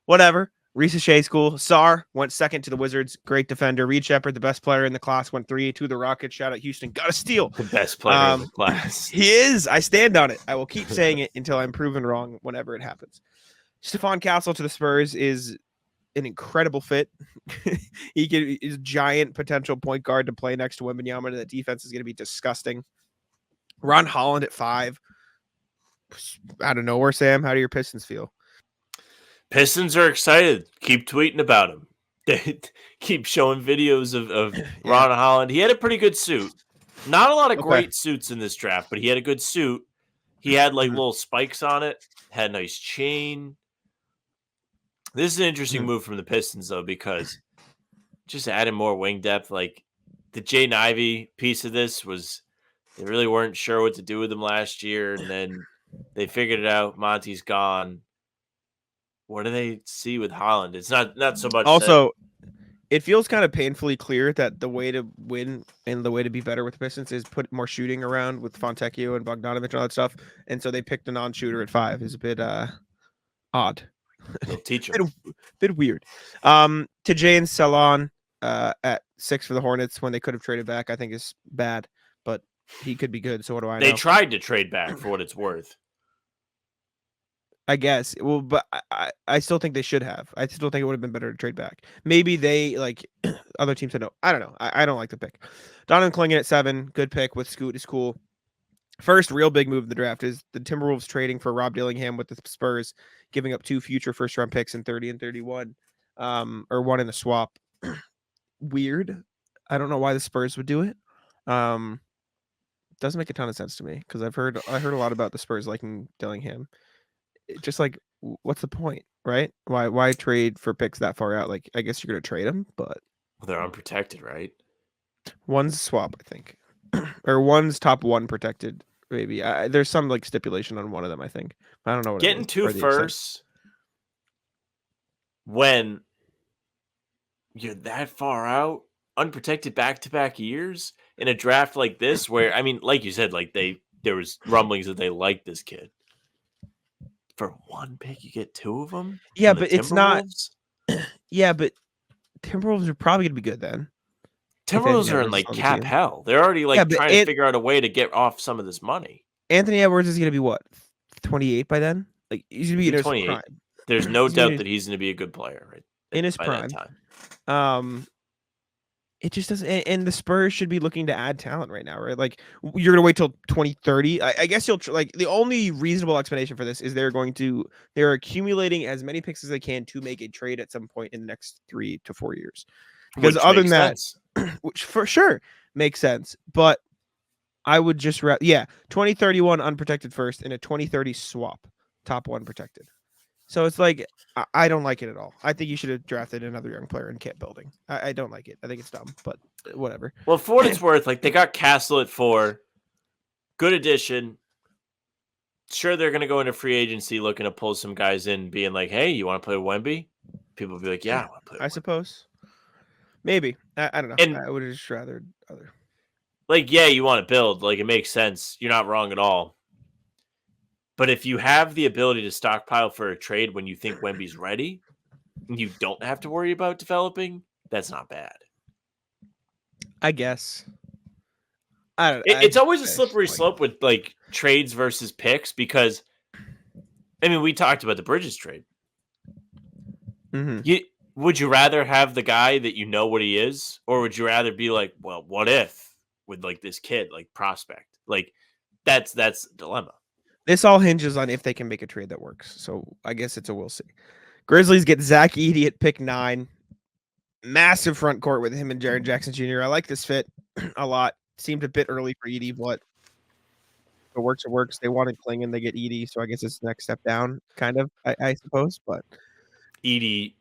whatever. Reese-Shea's cool. Sarr went 2nd to the Wizards. Great defender. Reed Shepherd, the best player in the class, went 3 to the Rockets. Shout out Houston. Got a steal. The best player in the class. He is. I stand on it. I will keep saying it until I'm proven wrong whenever it happens. Stephon Castle to the Spurs is an incredible fit. Is a giant potential point guard to play next to Wembanyama, and that defense is going to be disgusting. Ron Holland at 5. Out of nowhere, Sam. How do your Pistons feel? Pistons are excited. Keep tweeting about him. They keep showing videos of Ron Holland. He had a pretty good suit. Not a lot of great suits in this draft, but he had a good suit. He had like little spikes on it. Had a nice chain. This is an interesting move from the Pistons, though, because just adding more wing depth, like the Jaden Ivey piece of this was they really weren't sure what to do with him last year, and then they figured it out. Monty's gone. What do they see with Holland? It's not so much. Also, it feels kind of painfully clear that the way to win and the way to be better with the Pistons is put more shooting around with Fontecchio and Bogdanovich and all that stuff, and so they picked a non-shooter at 5. Is a bit odd. They'll teach him. bit weird. To Jane Salon at 6 for the Hornets when they could have traded back, I think is bad, but he could be good. So what do I know? They tried to trade back for what it's worth. I guess. Well, but I still think they should have. I still think it would have been better to trade back. Maybe they like other teams said no. I don't know. I don't like the pick. Donovan Clingan at 7. Good pick with Scoot is cool. First real big move in the draft is the Timberwolves trading for Rob Dillingham with the Spurs, giving up 2 future first-round picks in 30 and 31, or 1 in a swap. Weird. I don't know why the Spurs would do it. Doesn't make a ton of sense to me because I heard a lot about the Spurs liking Dillingham. Just like, what's the point, right? Why trade for picks that far out? Like, I guess you're gonna trade them, but they're unprotected, right? One's a swap, I think, or one's top 1 protected. Maybe there's some like stipulation on one of them. I think I don't know. What getting 2 firsts when you're that far out, unprotected back-to-back years in a draft like this, where I mean, like you said, like there was rumblings that they liked this kid. For 1 pick, you get 2 of them. Yeah, but it's not. Yeah, but Timberwolves are probably gonna be good then. Timberwolves are in like cap hell. They're already like trying to figure out a way to get off some of this money. Anthony Edwards is going to be what, 28 by then? Like he's going to be in his 28. Prime. There's no doubt that he's going to be a good player, right? In his prime. Time. It just doesn't. And the Spurs should be looking to add talent right now, right? Like you're going to wait till 2030. I guess you'll like the only reasonable explanation for this is they're accumulating as many picks as they can to make a trade at some point in the next 3 to 4 years. Because other than that. Which for sure makes sense, but I would just 2031 unprotected first and a 2030 swap, top 1 protected. So it's like I don't like it at all. I think you should have drafted another young player and kept building. I don't like it. I think it's dumb, but whatever. Well, for what it's worth, like they got Castle at 4, good addition. Sure, they're going to go into free agency looking to pull some guys in, being like, "Hey, you want to play with Wemby?" People will be like, "Yeah, I want to play with I Wemby." suppose. Maybe. I don't know. And I would have just rather other. like, yeah, you want to build. Like, it makes sense. You're not wrong at all. But if you have the ability to stockpile for a trade when you think Wemby's ready, and you don't have to worry about developing, that's not bad. I guess. I don't. It's always a slippery slope with like trades versus picks because, I mean, we talked about the Bridges trade. Mm-hmm. Would you rather have the guy that you know what he is, or would you rather be like, well, what if with like this kid, like prospect? Like that's the dilemma. This all hinges on if they can make a trade that works. So I guess it's a we'll see. Grizzlies get Zach Edey at pick 9. Massive front court with him and Jaren Jackson Jr. I like this fit a lot. Seemed a bit early for Edey, but if it works, it works. They wanted Klingon, they get Edey, so I guess it's the next step down, kind of, I suppose. But Edey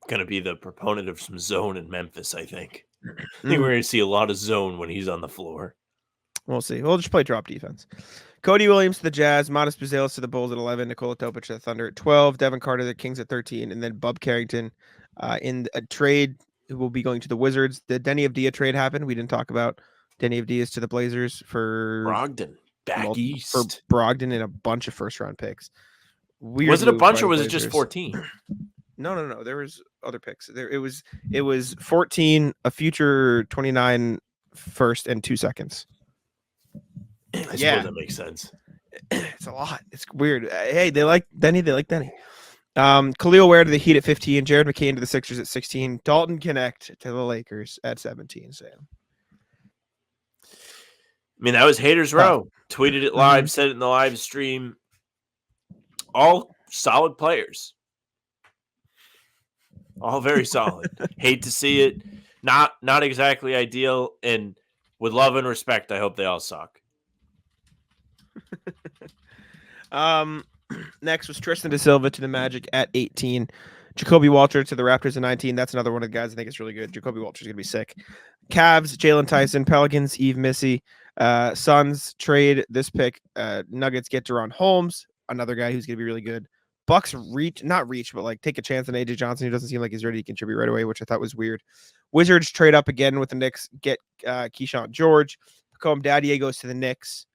gonna be the proponent of some zone in Memphis, I think. I think we're gonna see a lot of zone when he's on the floor. We'll see. We'll just play drop defense. Cody Williams to the Jazz, Modest Buzelis to the Bulls at 11, Nikola Topic to the Thunder at 12, Devin Carter to the Kings at 13, and then Bub Carrington in a trade who will be going to the Wizards. The Denny Avdija trade happened. We didn't talk about Denny Avdija's to the Blazers for Brogdon back east for Brogdon and a bunch of first-round picks. Weird was it a move bunch by or was the it just Blazers. 14? No. There was other picks. It was 14, a future 29 first, and 2 seconds. I suppose that makes sense. It's a lot. It's weird. Hey, they like Denny. Khalil Ware to the Heat at 15. Jared McCain to the Sixers at 16. Dalton Connect to the Lakers at 17. Sam. I mean, that was Haters Row. Tweeted it live, said it in the live stream. All solid players. All very solid. Hate to see it. Not exactly ideal. And with love and respect, I hope they all suck. Next was Tristan Da Silva to the Magic at 18. Jacoby Walter to the Raptors at 19. That's another one of the guys I think is really good. Jacoby Walter's gonna be sick. Cavs, Jalen Tyson, Pelicans, Eve Missy. Suns trade this pick. Nuggets get Deron Holmes, another guy who's gonna be really good. Bucks not reach, but like take a chance on AJ Johnson, who doesn't seem like he's ready to contribute right away, which I thought was weird. Wizards trade up again with the Knicks, get Keyshawn George. Pacome Dadier goes to the Knicks.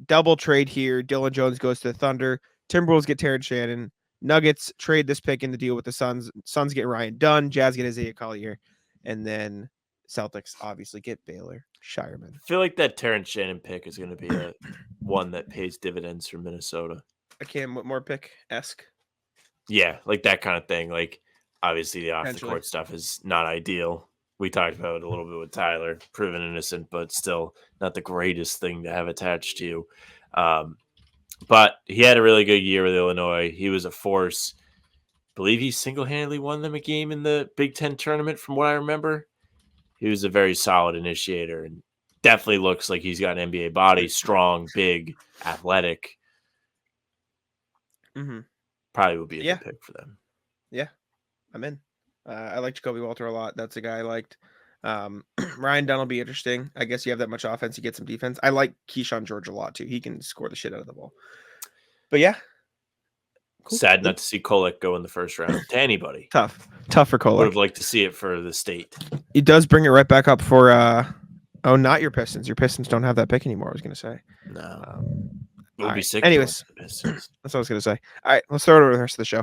Double trade here. Dylan Jones goes to the Thunder. Timberwolves get Terrence Shannon. Nuggets trade this pick in the deal with the Suns. Suns get Ryan Dunn. Jazz get Isaiah Collier. And then Celtics obviously get Baylor Scheierman. I feel like that Terrence Shannon pick is going to be a one that pays dividends for Minnesota. A Cam Whitmore pick-esque. Yeah, like that kind of thing. Like, obviously, the off-the-court stuff is not ideal. We talked about it a little bit with Tyler, proven innocent, but still not the greatest thing to have attached to you. But he had a really good year with Illinois. He was a force. I believe he single-handedly won them a game in the Big Ten tournament, from what I remember. He was a very solid initiator and definitely looks like he's got an NBA body, strong, big, athletic. Mm-hmm. Probably would be a good pick for them. Yeah, I'm in. I like Jacoby Walter a lot. That's a guy I liked. Ryan Dunn will be interesting. I guess you have that much offense, you get some defense. I like Keyshawn George a lot too. He can score the shit out of the ball. But yeah. Cool. Sad not to see Kolek go in the first round to anybody. Tough for Kolek. Would have liked to see it for the state. He does bring it right back up for not your Pistons. Your Pistons don't have that pick anymore, I was gonna say. No. It would be sick. Anyways, that's what I was gonna say. All right, let's throw it over the rest of the show.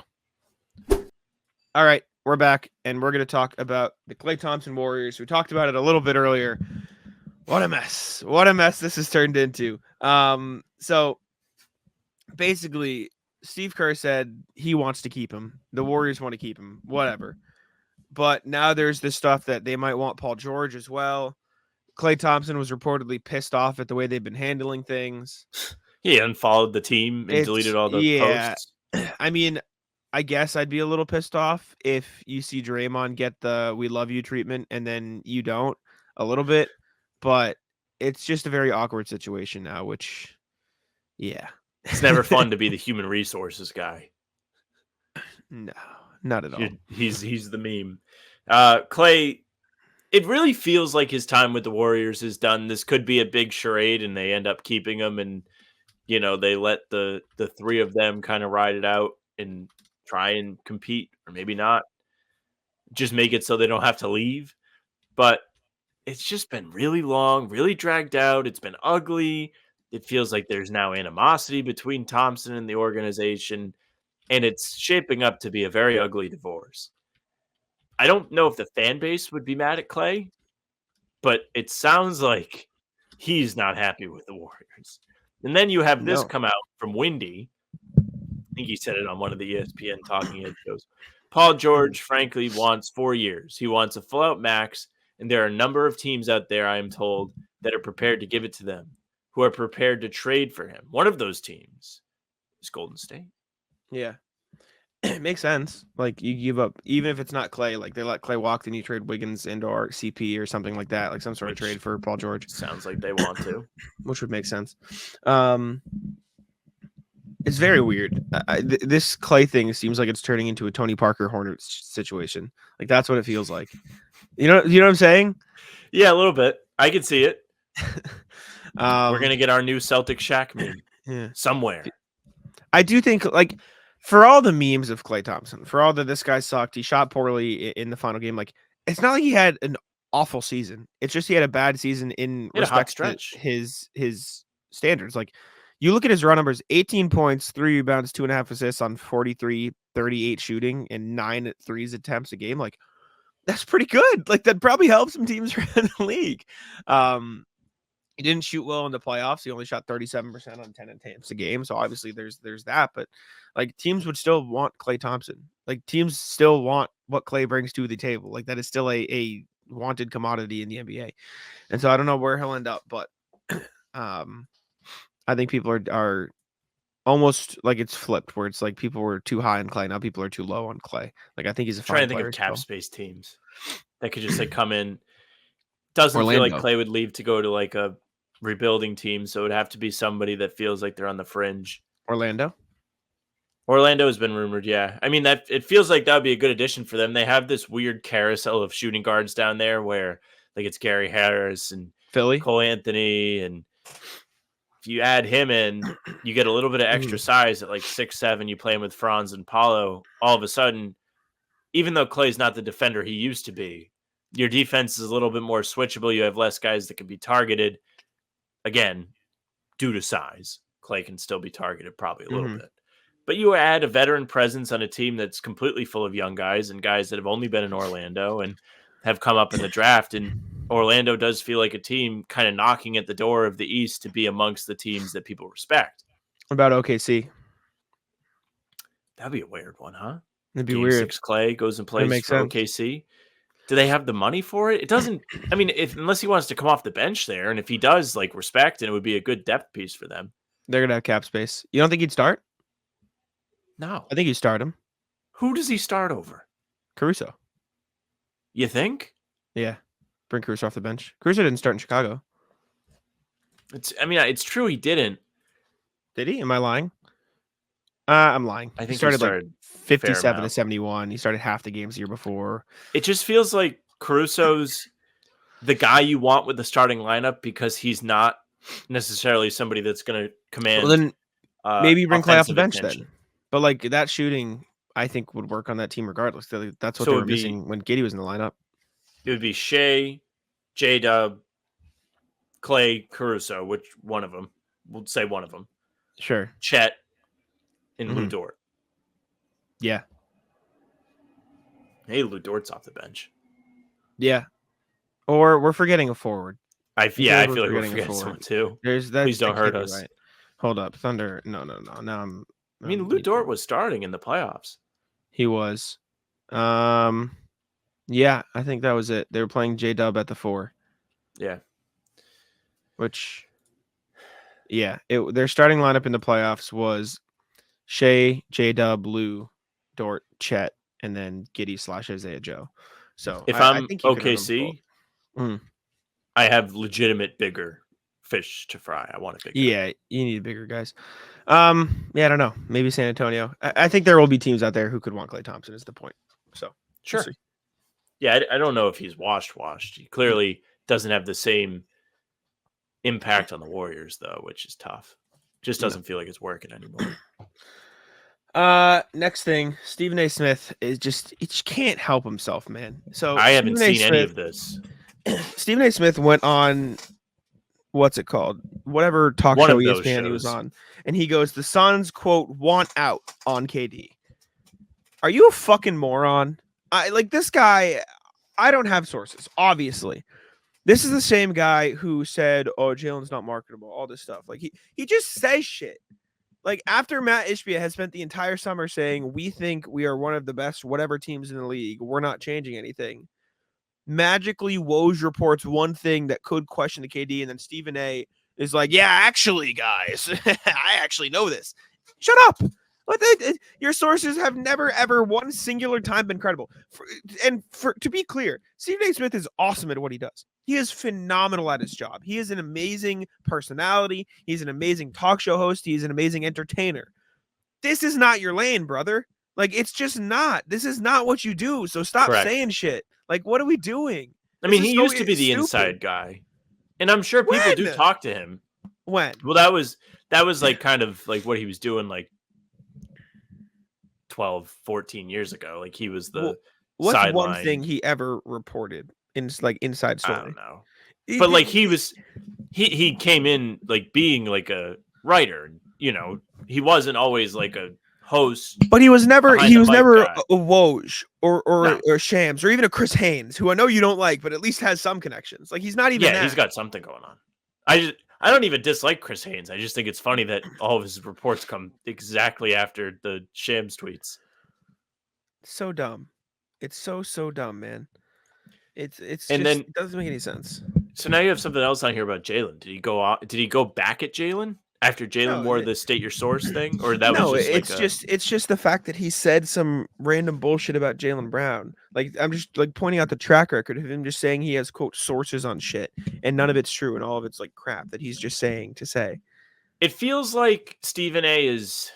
All right, we're back, and we're gonna talk about the Klay Thompson-Warriors. We talked about it a little bit earlier. What a mess! What a mess this has turned into. So basically, Steve Kerr said he wants to keep him. The Warriors want to keep him. Whatever. But now there's this stuff that they might want Paul George as well. Klay Thompson was reportedly pissed off at the way they've been handling things. He unfollowed the team and deleted all the posts. I mean, I guess I'd be a little pissed off if you see Draymond get the "we love you" treatment and then you don't, a little bit. But it's just a very awkward situation now, which, yeah. It's never fun to be the human resources guy. No, not at all. He's the meme. Klay, it really feels like his time with the Warriors is done. This could be a big charade, and they end up keeping him, and they let the three of them kind of ride it out and try and compete, or maybe not. Just make it so they don't have to leave. But it's just been really long, really dragged out. It's been ugly. It feels like there's now animosity between Thompson and the organization, and it's shaping up to be a very ugly divorce. I don't know if the fan base would be mad at Klay, but it sounds like he's not happy with the Warriors. And then you have this come out from Windy. I think he said it on one of the ESPN talking head shows. Paul George, frankly, wants 4 years. He wants a full-out max, and there are a number of teams out there, I am told, that are prepared to give it to them, who are prepared to trade for him. One of those teams is Golden State. Yeah. It makes sense. Like, you give up, even if it's not Klay, like they let Klay walk, then you trade Wiggins and/or CP or something like that, like some sort of trade for Paul George. Sounds like they want to. Which would make sense. It's very weird. This Klay thing seems like it's turning into a Tony Parker Hornets situation. Like, that's what it feels like. You know what I'm saying? Yeah, a little bit. I can see it. We're gonna get our new Celtic Shaq meme somewhere. I do think, like, for all the memes of Klay Thompson, for all that this guy sucked, he shot poorly in the final game. Like, it's not like he had an awful season. It's just he had a bad season in respect to his standards. Like, you look at his raw numbers: 18 points, 3 rebounds, 2.5 assists on 38 shooting, and 9 threes attempts a game. Like, that's pretty good. Like, that probably helps some teams around the league. He didn't shoot well in the playoffs. He only shot 37% on 10 attempts a game. So obviously there's that, but like, teams would still want Klay Thompson. Like, teams still want what Klay brings to the table. Like, that is still a wanted commodity in the NBA. And so I don't know where he'll end up, but I think people are almost like it's flipped, where it's like people were too high on Klay. Now people are too low on Klay. Like, I think he's trying to think of cap space teams that could just like come in. Doesn't feel like Klay would leave to go to like a rebuilding team, so it would have to be somebody that feels like they're on the fringe. Orlando has been rumored, yeah. I mean, that it feels like that would be a good addition for them. They have this weird carousel of shooting guards down there where like it's Gary Harris and Philly, Cole Anthony, and if you add him in, you get a little bit of extra size at like 6'7". You play him with Franz and Paulo. All of a sudden, even though Klay's not the defender he used to be, your defense is a little bit more switchable. You have less guys that can be targeted. Again, due to size, Klay can still be targeted probably a little bit. But you add a veteran presence on a team that's completely full of young guys and guys that have only been in Orlando and have come up in the draft. And Orlando does feel like a team kind of knocking at the door of the East to be amongst the teams that people respect. What about OKC? That'd be a weird one, huh? It'd be Game weird. 6 Klay goes and plays for OKC. Do they have the money for it? It doesn't. I mean, unless he wants to come off the bench there, and if he does, like, respect, and it would be a good depth piece for them. They're gonna have cap space. You don't think he'd start? No, I think he'd start him. Who does he start over? Caruso. You think? Yeah, bring Caruso off the bench. Caruso didn't start in Chicago. It's true he didn't. Did he? Am I lying? I'm lying. I think he started like 57 to 71. He started half the games the year before. It just feels like Caruso's the guy you want with the starting lineup because he's not necessarily somebody that's going to command. Well, then maybe bring Klay off the bench attention. then. But like, that shooting, I think, would work on that team regardless. That's what they were missing when Giddey was in the lineup. It would be Shea, J-Dub, Klay, Caruso. Which one of them? We'll say one of them. Sure. Chet and Lou Dort. Yeah. Hey, Lou Dort's off the bench. Yeah. Or we're forgetting a forward. I feel like we're forgetting someone too. Please don't hurt us. Right. Hold up. Thunder. No. Now Lou Dort was starting in the playoffs. He was. Yeah, I think that was it. They were playing J-Dub at the 4. Yeah. Which, yeah, their starting lineup in the playoffs was Shea, J-Dub, Lou, Dort, Chet, and then Giddey / Isaiah Joe. So if I I'm think OKC, I have legitimate bigger fish to fry. I want a big guy. Yeah, you need bigger guys. I don't know. Maybe San Antonio. I think there will be teams out there who could want Klay Thompson is the point. So sure. Yeah, I don't know if he's washed. He clearly doesn't have the same impact on the Warriors, though, which is tough. Just doesn't feel like it's working anymore. Next thing, Stephen A. Smith he just can't help himself, man. So I haven't seen any of this. Stephen A. Smith went on, what's it called? Whatever talk show ESPN he was on, and he goes, "The Suns quote want out on KD." Are you a fucking moron? This guy. I don't have sources, obviously. This is the same guy who said, "Oh, Jalen's not marketable," all this stuff. Like he just says shit. Like after Matt Ishbia has spent the entire summer saying, "We think we are one of the best whatever teams in the league. We're not changing anything." Magically, Woj reports one thing that could question the KD, and then Stephen A. is like, "Yeah, actually, guys, I actually know this." Shut up. Your sources have never, ever, one singular time been credible. To be clear, Stephen A. Smith is awesome at what he does. He is phenomenal at his job. He is an amazing personality. He's an amazing talk show host. He's an amazing entertainer. This is not your lane, brother. Like, it's just not. This is not what you do. So stop saying shit. Like, what are we doing? I mean, he used to be the inside guy. And I'm sure people do talk to him. When? Well, that was like kind of like what he was doing like 12, 14 years ago. Like he was the what's sideline. One thing he ever reported in like inside story? I don't know. But like he came in like being like a writer, you know. He wasn't always like a host. But he was never a Woj or Shams or even a Chris Haynes, who I know you don't like, but at least has some connections. Like he's not even that. He's got something going on. I don't even dislike Chris Haynes. I just think it's funny that all of his reports come exactly after the Shams tweets. So dumb. It's so dumb, man. It doesn't make any sense. So now you have something else on here about Jalen. Did he go back at Jalen after Jalen wore the state your source thing, or that was just it's just the fact that he said some random bullshit about Jaylen Brown. Like I'm just like pointing out the track record of him just saying he has quote sources on shit, and none of it's true, and all of it's like crap that he's just saying to say. It feels like Stephen A. is.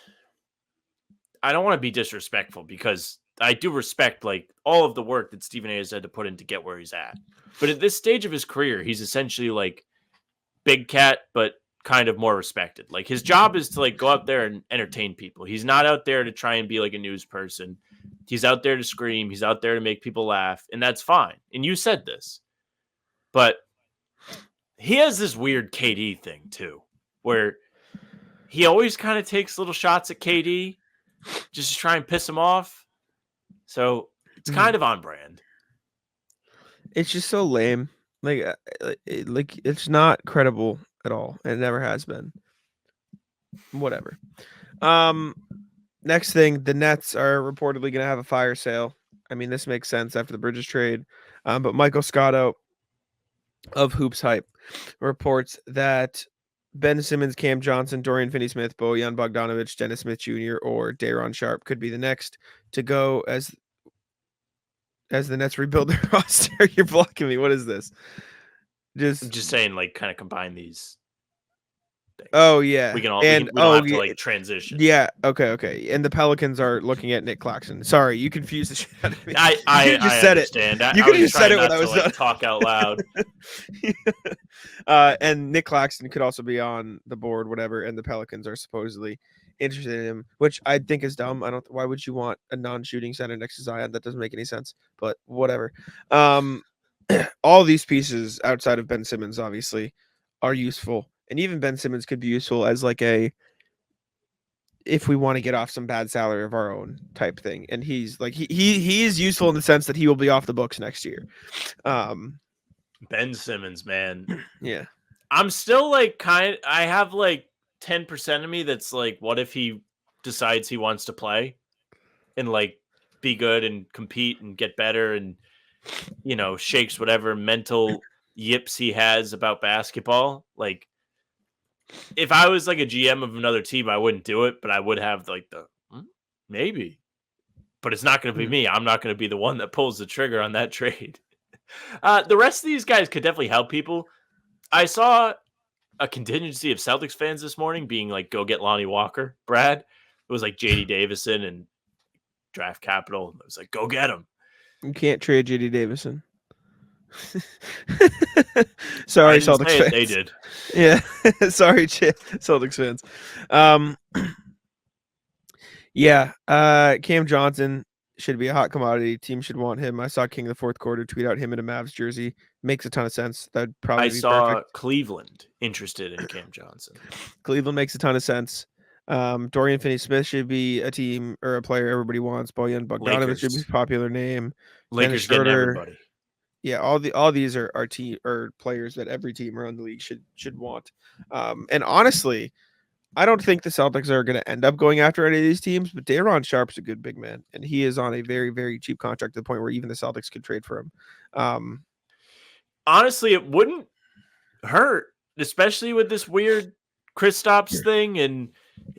I don't want to be disrespectful because I do respect like all of the work that Stephen A. has had to put in to get where he's at, but at this stage of his career, he's essentially like big cat, but kind of more respected. Like his job is to like go out there and entertain people. He's not out there to try and be like a news person. He's out there to scream. He's out there to make people laugh, and that's fine. And you said this, but he has this weird KD thing too, where he always kind of takes little shots at KD just to try and piss him off. So it's kind of on brand. It's just so lame. Like it's not credible at all. It never has been. Whatever. Next thing, the Nets are reportedly going to have a fire sale. I mean, this makes sense after the Bridges trade. But Michael Scotto of Hoops Hype reports that Ben Simmons, Cam Johnson, Dorian Finney-Smith, Bojan Bogdanovic, Dennis Smith Jr., or Day'Ron Sharpe could be the next to go as the Nets rebuild their roster. You're blocking me. What is this? Just saying, like, kind of combine these things. Oh, yeah. We don't have to, like, transition. Yeah, okay. And the Pelicans are looking at Nick Claxton. Sorry, you confused the shit out of me. I understand. You could have just said it when I was done. Talk out loud. And Nick Claxton could also be on the board, whatever, and the Pelicans are supposedly interested in him, which I think is dumb. Why would you want a non-shooting center next to Zion? That doesn't make any sense, but whatever. All these pieces outside of Ben Simmons obviously are useful, and even Ben Simmons could be useful as like if we want to get off some bad salary of our own type thing. And he's like he is useful in the sense that he will be off the books next year. Ben Simmons, man. Yeah. I'm still like I have like 10% of me that's like, what if he decides he wants to play and like be good and compete and get better and, you know, shakes whatever mental yips he has about basketball. Like, if I was like a GM of another team, I wouldn't do it, but I would have like maybe. But it's not going to be me. I'm not going to be the one that pulls the trigger on that trade. The rest of these guys could definitely help people. I saw a contingency of Celtics fans this morning being like, go get Lonnie Walker, Brad. It was like JD Davison and draft capital. It was like, go get him. You can't trade JD Davison. Sorry, Celtics fans. They did. Yeah. Sorry, Celtics fans. Yeah. Cam Johnson should be a hot commodity. Team should want him. I saw King of the Fourth Quarter tweet out him in a Mavs jersey. Makes a ton of sense. That'd probably be perfect. Cleveland interested in Cam Johnson. Cleveland makes a ton of sense. Dorian Finney-Smith should be a team or a player everybody wants. Bojan Bogdanovic should be a popular name. Lakers getting everybody. Yeah, all these are team or players that every team around the league should want. And honestly, I don't think the Celtics are going to end up going after any of these teams, but Daron Sharp's a good big man, and he is on a very, very cheap contract to the point where even the Celtics could trade for him. Honestly, it wouldn't hurt, especially with this weird Kristaps thing, and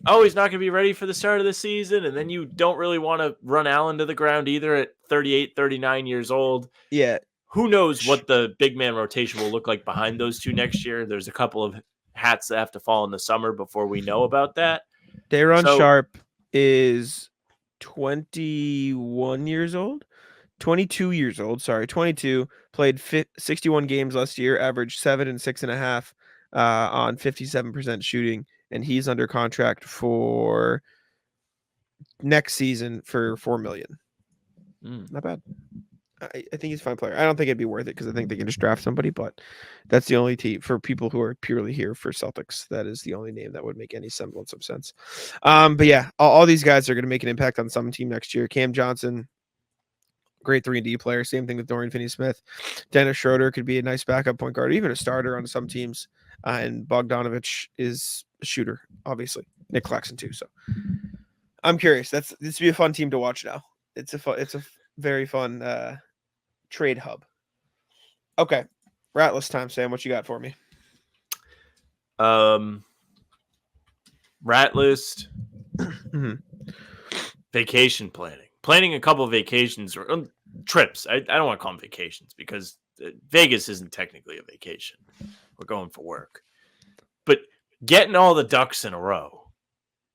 he's not going to be ready for the start of the season, and then you don't really want to run Allen to the ground either at 38, 39 years old. Yeah. Who knows what the big man rotation will look like behind those two next year. There's a couple of hats that have to fall in the summer before we know about that. Daron Sharp is 21 years old. 22 years old. Sorry, 22. Played 61 games last year, averaged 7 and 6.5 on 57% shooting, and he's under contract for next season for $4 million. Not bad. I think he's a fine player. I don't think it'd be worth it because I think they can just draft somebody, but that's the only team for people who are purely here for Celtics. That is the only name that would make any semblance of sense. But yeah, all these guys are going to make an impact on some team next year. Cam Johnson, great 3-and-D player. Same thing with Dorian Finney-Smith. Dennis Schroeder could be a nice backup point guard, even a starter on some teams. And Bogdanovic is a shooter, obviously. Nick Claxton too. So I'm curious. This would be a fun team to watch now. It's a very fun trade hub. Okay. Rat list time, Sam. What you got for me? Rat list. Vacation planning. Planning a couple of vacations or trips. I don't want to call them vacations because Vegas isn't technically a vacation. We're going for work. But getting all the ducks in a row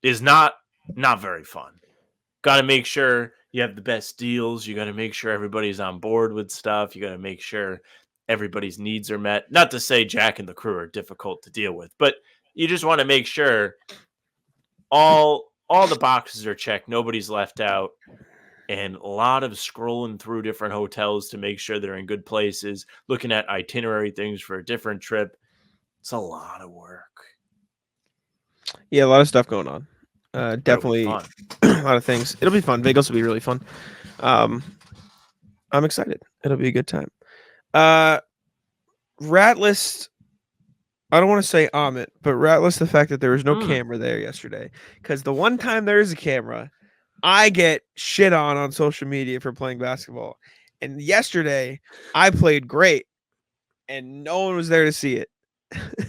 is not very fun. Got to make sure you have the best deals. You got to make sure everybody's on board with stuff. You got to make sure everybody's needs are met. Not to say Jack and the crew are difficult to deal with, but you just want to make sure all the boxes are checked. Nobody's left out. And a lot of scrolling through different hotels to make sure they're in good places, looking at itinerary things for a different trip. It's a lot of work. Yeah, a lot of stuff going on. Definitely a lot of things. It'll be fun. Vegas will be really fun. I'm excited. It'll be a good time. Rat list. I don't want to say Amit, but rat list the fact that there was no camera there yesterday. Because the one time there is a camera, I get shit on social media for playing basketball. And yesterday, I played great, and no one was there to see it.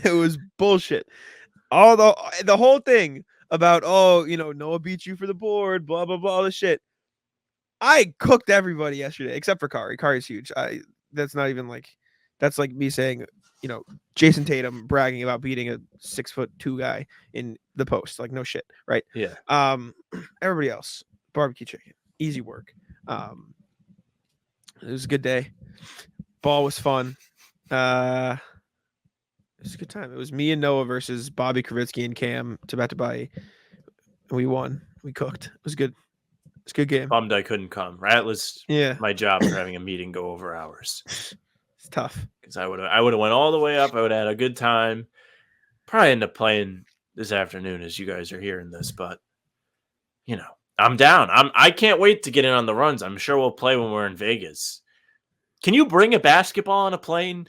It was bullshit. All the whole thing about, Noah beat you for the board, blah, blah, blah, all this shit. I cooked everybody yesterday, except for Kari. Kari's huge. That's not even like, that's like me saying, Jason Tatum bragging about beating a 6'2" guy in the post. Like, no shit, right? Yeah. Everybody else, barbecue chicken, easy work. It was a good day. Ball was fun. It was a good time. It was me and Noah versus Bobby Kravitsky and Cam Tabatabai. We won. We cooked. It was good. It's a good game. Bummed I couldn't come. Rat list. Yeah. My job for having a meeting go over hours. It's tough. Because I would have went all the way up. I would have had a good time. Probably end up playing this afternoon as you guys are hearing this, but I'm down. I can't wait to get in on the runs. I'm sure we'll play when we're in Vegas. Can you bring a basketball on a plane?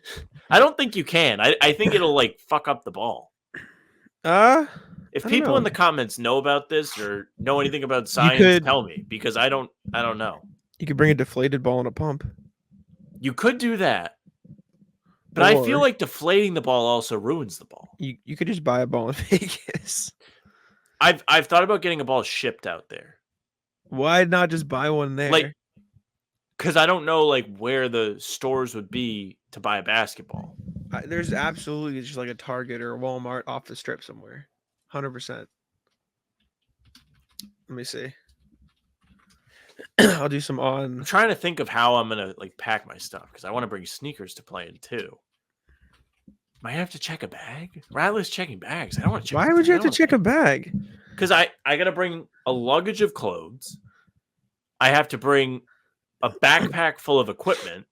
I don't think you can. I think it'll fuck up the ball. If people in the comments know about this or know anything about science, tell me, because I don't know. You could bring a deflated ball in a pump. You could do that. But I feel like deflating the ball also ruins the ball. You could just buy a ball in Vegas. I've thought about getting a ball shipped out there. Why not just buy one there? Because I don't know where the stores would be to buy a basketball. There's absolutely just like a Target or a Walmart off the strip somewhere. 100%. Let me see. I'll do some on. I'm trying to think of how I'm gonna like pack my stuff because I want to bring sneakers to play in too. Might have to check a bag. Rattler's checking bags. I don't want to check. Why would you have to check a bag? Because I gotta bring a luggage of clothes. I have to bring a backpack full of equipment.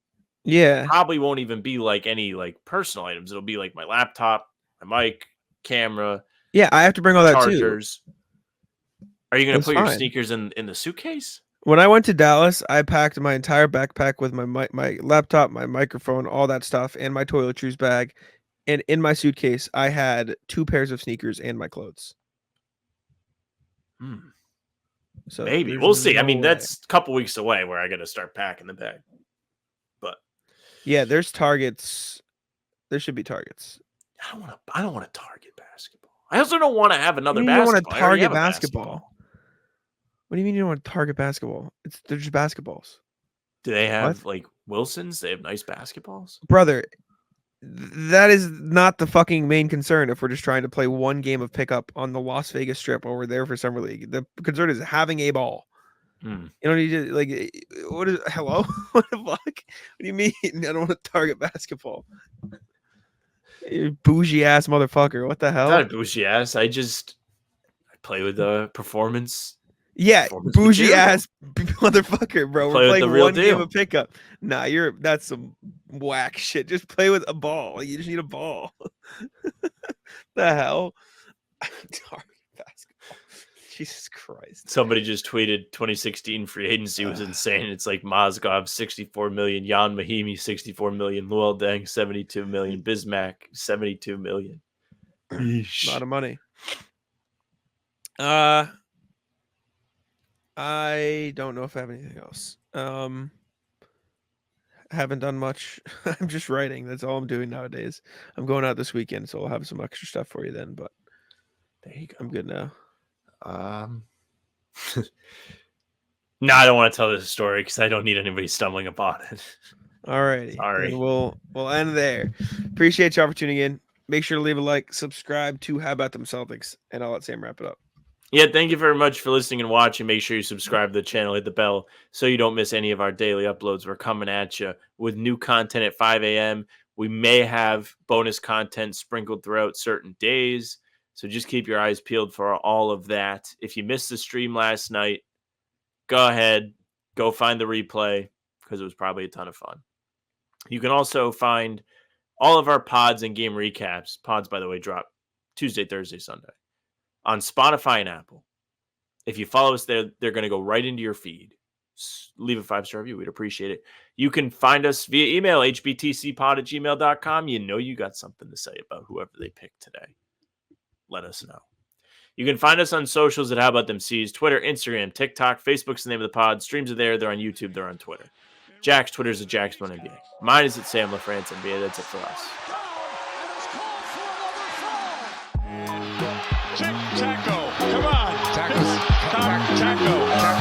Yeah. Probably won't even be like any like personal items. It'll be like my laptop, my mic, camera. Yeah, I have to bring all that chargers. too. Are you gonna put your sneakers in the suitcase? When I went to Dallas, I packed my entire backpack with my laptop, my microphone, all that stuff, and my toiletries bag. And in my suitcase, I had 2 pairs of sneakers and my clothes. So maybe we'll see. I mean, that's a couple weeks away where I got to start packing the bag. But yeah, there's Targets. There should be Targets. I don't want to Target basketball. I also don't want to have another basketball. You don't want to Target basketball. What do you mean you don't want to Target basketball? They're just basketballs. Do they have like Wilson's? They have nice basketballs, brother. That is not the fucking main concern if we're just trying to play one game of pickup on the Las Vegas Strip or we're there for Summer League. The concern is having a ball. You don't need to, like, what is, hello? What the fuck? What do you mean? I don't want to Target basketball. You bougie ass motherfucker. What the hell? Not a bougie ass. I play with the performance. Yeah, bougie material. Ass motherfucker, bro. We're playing one game of pickup. Nah, that's some whack shit. Just play with a ball. You just need a ball. The hell? Target basketball. Jesus Christ. Somebody just tweeted 2016 free agency was insane. It's like Mozgov 64 million, Jan Mahimi 64 million, Luol Deng 72 million, Bismack 72 million. A lot of money. I don't know if I have anything else. Haven't done much. I'm just writing. That's all I'm doing nowadays. I'm going out this weekend, so I'll have some extra stuff for you then. But there you go. I'm good now. No, I don't want to tell this story because I don't need anybody stumbling upon it. All righty. Sorry. We'll end there. Appreciate y'all for tuning in. Make sure to leave a like, subscribe to How About Them Celtics, and I'll let Sam wrap it up. Yeah, thank you very much for listening and watching. Make sure you subscribe to the channel, hit the bell so you don't miss any of our daily uploads. We're coming at you with new content at 5 a.m. We may have bonus content sprinkled throughout certain days, so just keep your eyes peeled for all of that. If you missed the stream last night, go ahead, go find the replay because it was probably a ton of fun. You can also find all of our pods and game recaps. Pods, by the way, drop Tuesday, Thursday, Sunday. On Spotify and Apple. If you follow us there, they're going to go right into your feed. Leave a 5-star review. We'd appreciate it. You can find us via email, hbtcpod@gmail.com. You know you got something to say about whoever they picked today. Let us know. You can find us on socials at How About Them C's, Twitter, Instagram, TikTok, Facebook's the name of the pod. Streams are there. They're on YouTube. They're on Twitter. Jack's Twitter's at JackSpun NBA. Mine is at Sam LaFrance NBA. That's it for us. Taco, come on. Taco.